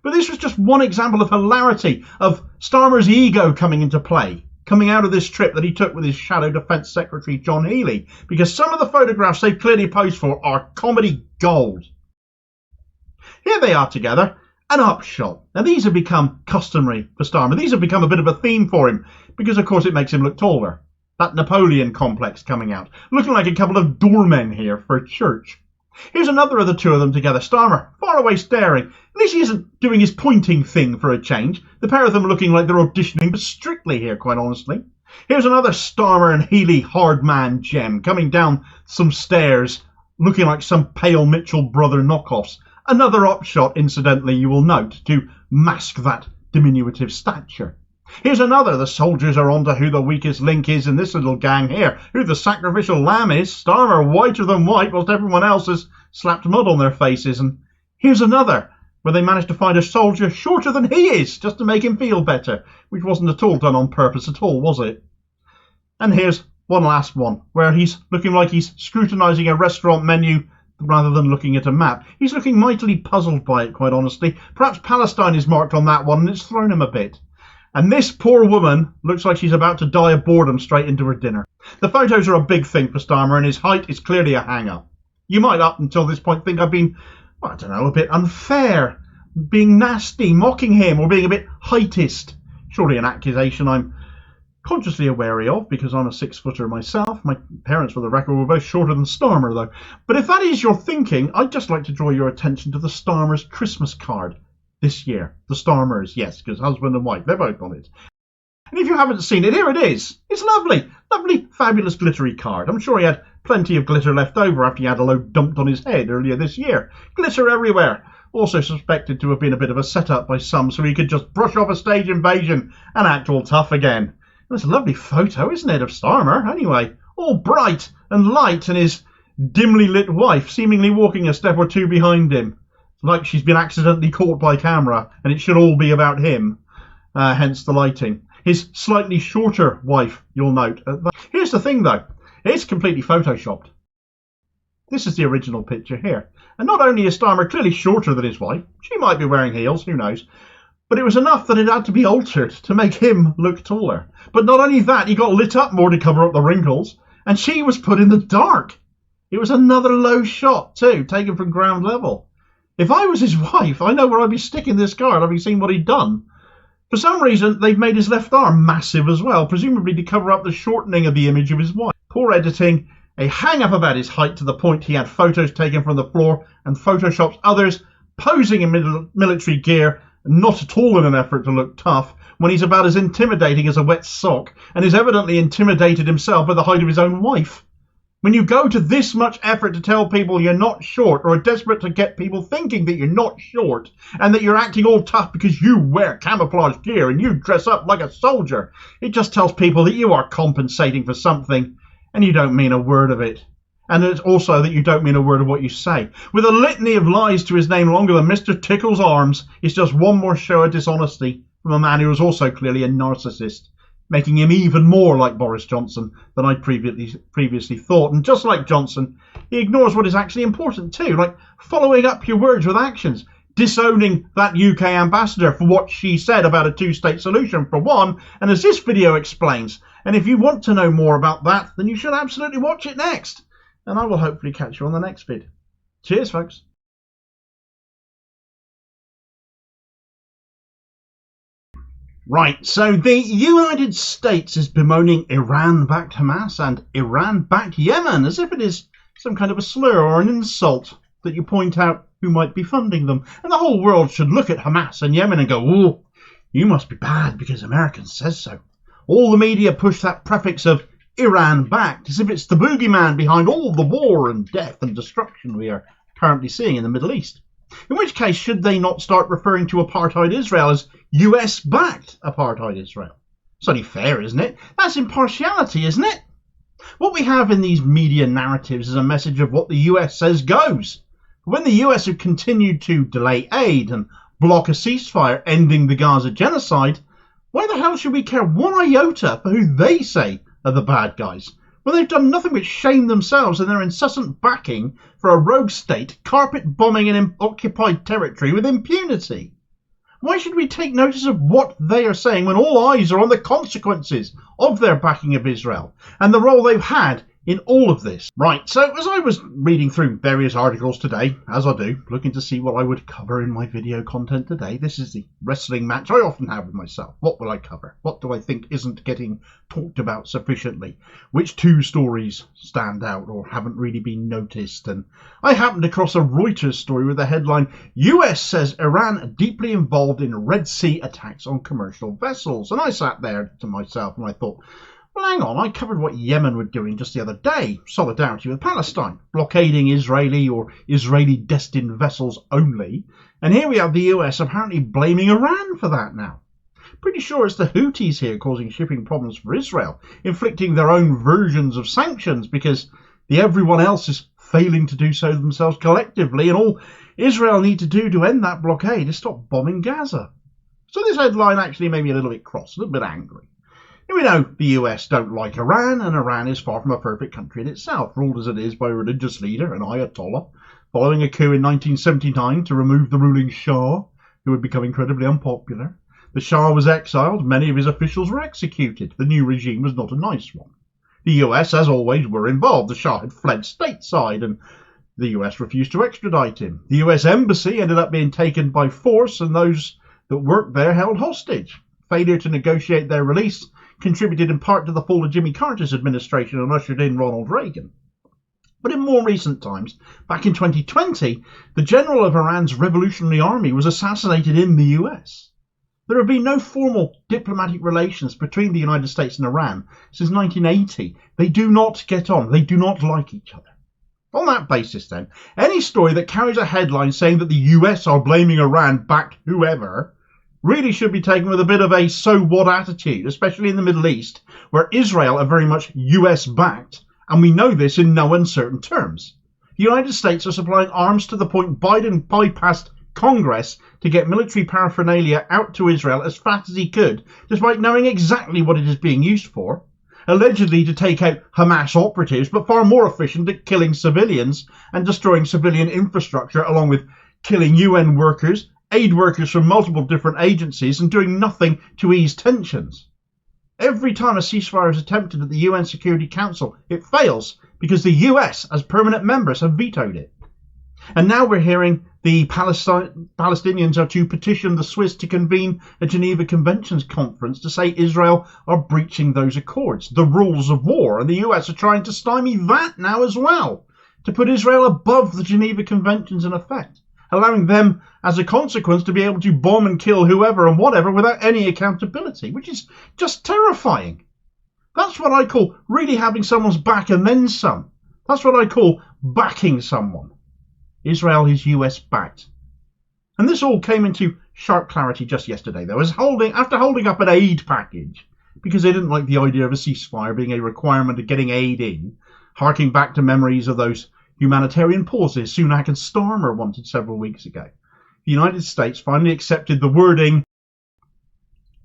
But this was just one example of hilarity, of Starmer's ego coming into play, coming out of this trip that he took with his Shadow Defence Secretary John Healey, because some of the photographs they've clearly posed for are comedy gold. Here they are together, an upshot. Now these have become customary for Starmer. These have become a bit of a theme for him, because of course it makes him look taller. That Napoleon complex coming out, looking like a couple of doormen here for a church. Here's another of the two of them together. Starmer, far away staring. At least he isn't doing his pointing thing for a change. The pair of them looking like they're auditioning, but strictly here, quite honestly. Here's another Starmer and Healey hard man gem coming down some stairs, looking like some Pale Mitchell brother knockoffs. Another upshot, incidentally, you will note, to mask that diminutive stature. Here's another. The soldiers are onto who the weakest link is in this little gang here. Who the sacrificial lamb is. Starmer whiter than white, whilst everyone else has slapped mud on their faces. And here's another, where they managed to find a soldier shorter than he is, just to make him feel better. Which wasn't at all done on purpose at all, was it? And here's one last one, where he's looking like he's scrutinising a restaurant menu rather than looking at a map. He's looking mightily puzzled by it, quite honestly. Perhaps Palestine is marked on that one, and it's thrown him a bit. And this poor woman looks like she's about to die of boredom straight into her dinner. The photos are a big thing for Starmer, and his height is clearly a hang-up. You might up until this point think I've been, I don't know, a bit unfair, being nasty, mocking him, or being a bit heightist. Surely an accusation I'm consciously wary of, because I'm a 6-footer myself. My parents, for the record, were both shorter than Starmer, though. But if that is your thinking, I'd just like to draw your attention to the Starmer's Christmas card. This year. The Starmers, yes, because husband and wife, they're both on it. And if you haven't seen it, here it is. It's lovely. Lovely, fabulous, glittery card. I'm sure he had plenty of glitter left over after he had a load dumped on his head earlier this year. Glitter everywhere. Also suspected to have been a bit of a setup by some, so he could just brush off a stage invasion and act all tough again. And it's a lovely photo, isn't it, of Starmer, anyway? All bright and light, and his dimly lit wife seemingly walking a step or two behind him. Like she's been accidentally caught by camera, and it should all be about him, hence the lighting. His slightly shorter wife, you'll note. Here's the thing, though. It's completely photoshopped. This is the original picture here. And not only is Starmer clearly shorter than his wife, she might be wearing heels, who knows, but it was enough that it had to be altered to make him look taller. But not only that, he got lit up more to cover up the wrinkles, and she was put in the dark. It was another low shot, too, taken from ground level. If I was his wife, I know where I'd be sticking this card, having seen what he'd done. For some reason, they've made his left arm massive as well, presumably to cover up the shortening of the image of his wife. Poor editing, a hang-up about his height to the point he had photos taken from the floor and photoshops others posing in military gear, not at all in an effort to look tough, when he's about as intimidating as a wet sock, and is evidently intimidated himself by the height of his own wife. When you go to this much effort to tell people you're not short, or are desperate to get people thinking that you're not short, and that you're acting all tough because you wear camouflage gear and you dress up like a soldier, it just tells people that you are compensating for something, and you don't mean a word of it. And it's also that you don't mean a word of what you say. With a litany of lies to his name longer than Mr. Tickle's arms, it's just one more show of dishonesty from a man who was also clearly a narcissist, making him even more like Boris Johnson than I previously thought. And just like Johnson, he ignores what is actually important too, like following up your words with actions, disowning that UK ambassador for what she said about a two-state solution, for one, and as this video explains. And if you want to know more about that, then you should absolutely watch it next. And I will hopefully catch you on the next vid. Cheers, folks. Right, so the United States is bemoaning Iran-backed Hamas and Iran-backed Yemen as if it is some kind of a slur or an insult that you point out who might be funding them. And the whole world should look at Hamas and Yemen and go, "Oh, you must be bad because America says so." All the media push that prefix of Iran-backed, as if it's the boogeyman behind all the war and death and destruction we are currently seeing in the Middle East. In which case, should they not start referring to apartheid Israel as US-backed apartheid Israel? It's only fair, isn't it? That's impartiality, isn't it? What we have in these media narratives is a message of what the US says goes. But when the US have continued to delay aid and block a ceasefire ending the Gaza genocide, why the hell should we care one iota for who they say are the bad guys, when they've done nothing but shame themselves in their incessant backing for a rogue state carpet bombing an occupied territory with impunity? Why should we take notice of what they are saying when all eyes are on the consequences of their backing of Israel and the role they've had in all of this? Right, so as I was reading through various articles today, as I do, looking to see what I would cover in my video content today, this is the wrestling match I often have with myself. What will I cover? What do I think isn't getting talked about sufficiently? Which two stories stand out or haven't really been noticed? And I happened across a Reuters story with the headline, US says Iran deeply involved in Red Sea attacks on commercial vessels. And I sat there to myself and I thought, well, hang on, I covered what Yemen were doing just the other day, solidarity with Palestine, blockading Israeli or Israeli-destined vessels only, and here we have the US apparently blaming Iran for that now. Pretty sure it's the Houthis here causing shipping problems for Israel, inflicting their own versions of sanctions because everyone else is failing to do so themselves collectively, and all Israel need to do to end that blockade is stop bombing Gaza. So this headline actually made me a little bit cross, a little bit angry. We know the US don't like Iran, and Iran is far from a perfect country in itself, ruled as it is by a religious leader, an Ayatollah, following a coup in 1979 to remove the ruling Shah, who had become incredibly unpopular. The Shah was exiled, many of his officials were executed. The new regime was not a nice one. The US, as always, were involved. The Shah had fled stateside, and the US refused to extradite him. The US embassy ended up being taken by force, and those that worked there held hostage. Failure to negotiate their release contributed in part to the fall of Jimmy Carter's administration and ushered in Ronald Reagan. But in more recent times, back in 2020, the general of Iran's Revolutionary Army was assassinated in the US. There have been no formal diplomatic relations between the United States and Iran since 1980. They do not get on. They do not like each other. On that basis, then, any story that carries a headline saying that the US are blaming Iran backed whoever really should be taken with a bit of a so-what attitude, especially in the Middle East, where Israel are very much US-backed, and we know this in no uncertain terms. The United States are supplying arms to the point Biden bypassed Congress to get military paraphernalia out to Israel as fast as he could, despite knowing exactly what it is being used for, allegedly to take out Hamas operatives, but far more efficient at killing civilians and destroying civilian infrastructure, along with killing UN workers, aid workers from multiple different agencies, and doing nothing to ease tensions. Every time a ceasefire is attempted at the UN Security Council, it fails because the US, as permanent members, have vetoed it. And now we're hearing the Palestinians are to petition the Swiss to convene a Geneva Conventions conference to say Israel are breaching those accords, the rules of war, and the US are trying to stymie that now as well, to put Israel above the Geneva Conventions in effect, allowing them, as a consequence, to be able to bomb and kill whoever and whatever without any accountability, which is just terrifying. That's what I call really having someone's back and then some. That's what I call backing someone. Israel is US-backed. And this all came into sharp clarity just yesterday, though, as after holding up an aid package, because they didn't like the idea of a ceasefire being a requirement of getting aid in, harking back to memories of those humanitarian pauses Sunak and Starmer wanted several weeks ago. The United States finally accepted the wording,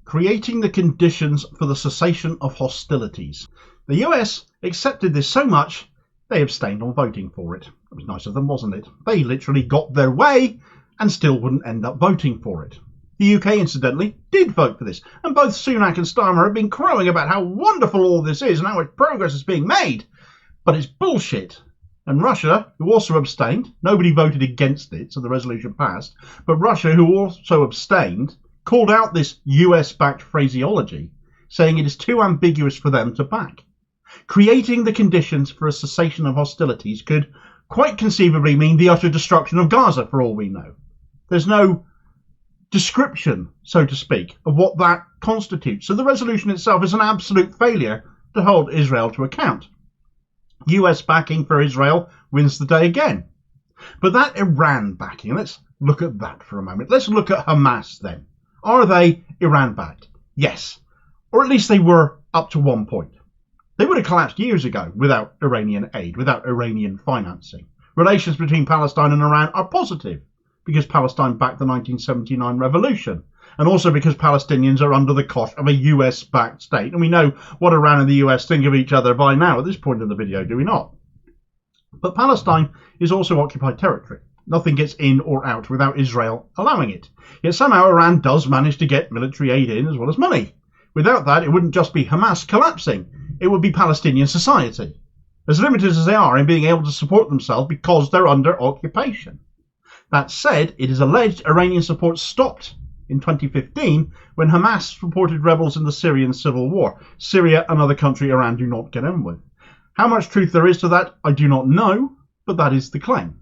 creating the conditions for the cessation of hostilities. The US accepted this so much, they abstained on voting for it. It was nice of them, wasn't it? They literally got their way and still wouldn't end up voting for it. The UK, incidentally, did vote for this, and both Sunak and Starmer have been crowing about how wonderful all this is and how much progress is being made. But it's bullshit. And Russia, who also abstained, nobody voted against it, so the resolution passed, but Russia, who also abstained, called out this US-backed phraseology, saying it is too ambiguous for them to back. Creating the conditions for a cessation of hostilities could quite conceivably mean the utter destruction of Gaza, for all we know. There's no description, so to speak, of what that constitutes, so the resolution itself is an absolute failure to hold Israel to account. US backing for Israel wins the day again. But that Iran backing, let's look at that for a moment. Let's look at Hamas then. Are they Iran-backed? Yes. Or at least they were up to one point. They would have collapsed years ago without Iranian aid, without Iranian financing. Relations between Palestine and Iran are positive because Palestine backed the 1979 revolution, and also because Palestinians are under the cosh of a US-backed state. And we know what Iran and the US think of each other by now at this point in the video, do we not? But Palestine is also occupied territory. Nothing gets in or out without Israel allowing it. Yet somehow Iran does manage to get military aid in as well as money. Without that, it wouldn't just be Hamas collapsing. It would be Palestinian society, as limited as they are in being able to support themselves because they're under occupation. That said, it is alleged Iranian support stopped in 2015 when Hamas supported rebels in the Syrian civil war. Syria, another country Iran do not get in with. How much truth there is to that, I do not know, but that is the claim.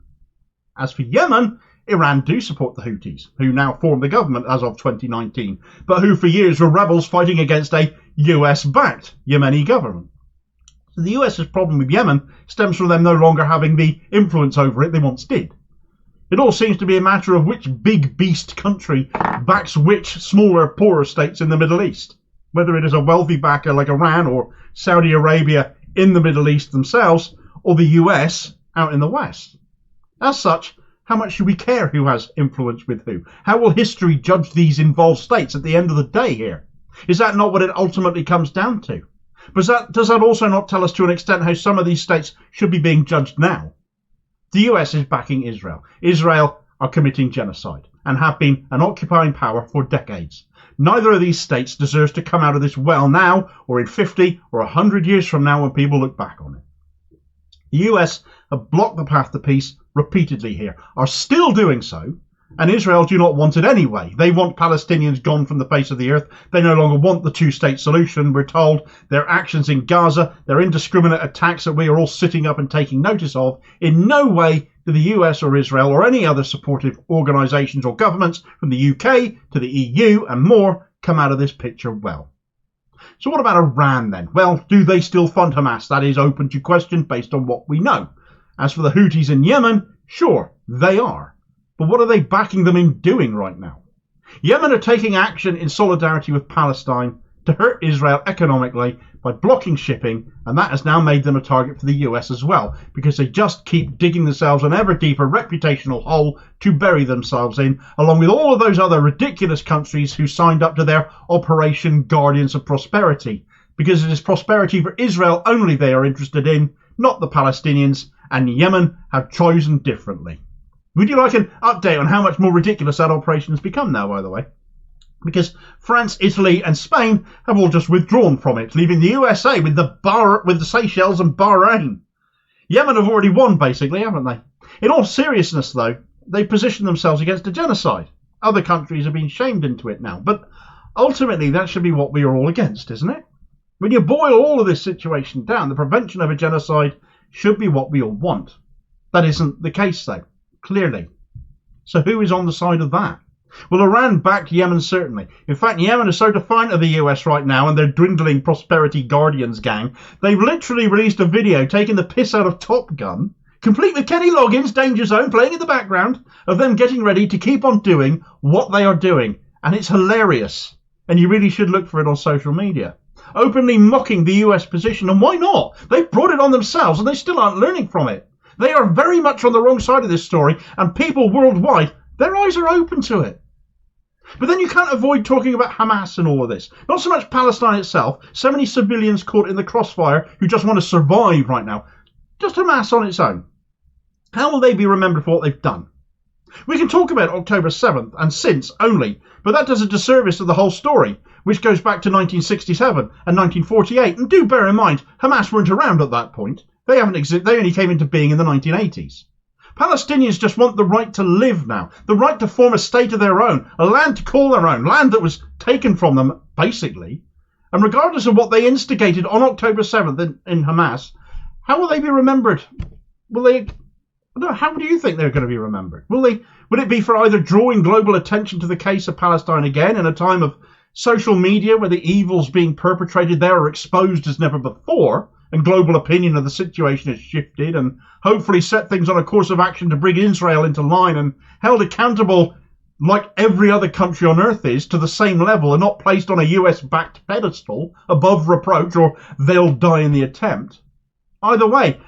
As for Yemen, Iran do support the Houthis, who now form the government as of 2019, but who for years were rebels fighting against a US-backed Yemeni government. So the US's problem with Yemen stems from them no longer having the influence over it they once did. It all seems to be a matter of which big beast country backs which smaller, poorer states in the Middle East, whether it is a wealthy backer like Iran or Saudi Arabia in the Middle East themselves, or the US out in the West. As such, how much should we care who has influence with who? How will history judge these involved states at the end of the day here? Is that not what it ultimately comes down to? But does that also not tell us to an extent how some of these states should be being judged now? The US is backing Israel. Israel are committing genocide and have been an occupying power for decades. Neither of these states deserves to come out of this well now or in 50 or 100 years from now when people look back on it. The US have blocked the path to peace repeatedly here, are still doing so, and Israel do not want it anyway. They want Palestinians gone from the face of the earth. They no longer want the two-state solution, we're told. Their actions in Gaza, their indiscriminate attacks that we are all sitting up and taking notice of, in no way do the US or Israel or any other supportive organisations or governments from the UK to the EU and more come out of this picture well. So what about Iran then? Well, do they still fund Hamas? That is open to question based on what we know. As for the Houthis in Yemen, sure, they are. But what are they backing them in doing right now? Yemen are taking action in solidarity with Palestine to hurt Israel economically by blocking shipping, and that has now made them a target for the US as well, because they just keep digging themselves an ever deeper reputational hole to bury themselves in, along with all of those other ridiculous countries who signed up to their Operation Guardians of Prosperity, because it is prosperity for Israel only they are interested in, not the Palestinians, and Yemen have chosen differently. Would you like an update on how much more ridiculous that operation has become now, by the way? Because France, Italy and Spain have all just withdrawn from it, leaving the USA with the Seychelles and Bahrain. Yemen have already won, basically, haven't they? In all seriousness, though, they position themselves against a genocide. Other countries have been shamed into it now, but ultimately that should be what we are all against, isn't it? When you boil all of this situation down, the prevention of a genocide should be what we all want. That isn't the case, though, clearly. So who is on the side of that? Well, Iran backed Yemen, certainly. In fact, Yemen is so defiant of the US right now and their dwindling prosperity guardians gang, they've literally released a video taking the piss out of Top Gun, complete with Kenny Loggins' Danger Zone playing in the background, of them getting ready to keep on doing what they are doing. And it's hilarious. And you really should look for it on social media. Openly mocking the US position, and why not? They've brought it on themselves and they still aren't learning from it. They are very much on the wrong side of this story, and people worldwide, their eyes are open to it. But then you can't avoid talking about Hamas and all of this. Not so much Palestine itself, so many civilians caught in the crossfire who just want to survive right now. Just Hamas on its own. How will they be remembered for what they've done? We can talk about October 7th and since only, but that does a disservice to the whole story, which goes back to 1967 and 1948. And do bear in mind, Hamas weren't around at that point. They only came into being in the 1980s. Palestinians just want the right to live now, the right to form a state of their own, a land to call their own, land that was taken from them, basically. And regardless of what they instigated on October 7th in Hamas, how will they be remembered? How do you think they're going to be remembered? Will it be for either drawing global attention to the case of Palestine again in a time of social media, where the evils being perpetrated there are exposed as never before, and global opinion of the situation has shifted and hopefully set things on a course of action to bring Israel into line and held accountable like every other country on earth is, to the same level, and not placed on a US-backed pedestal above reproach, or they'll die in the attempt. Either way,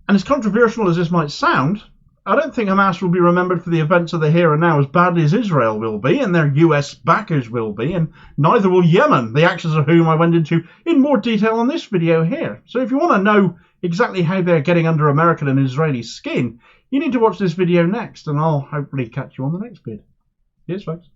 and as controversial as this might sound, I don't think Hamas will be remembered for the events of the here and now as badly as Israel will be, and their US backers will be, and neither will Yemen, the actions of whom I went into in more detail on this video here. So if you want to know exactly how they're getting under American and Israeli skin, you need to watch this video next, and I'll hopefully catch you on the next vid. Cheers, folks.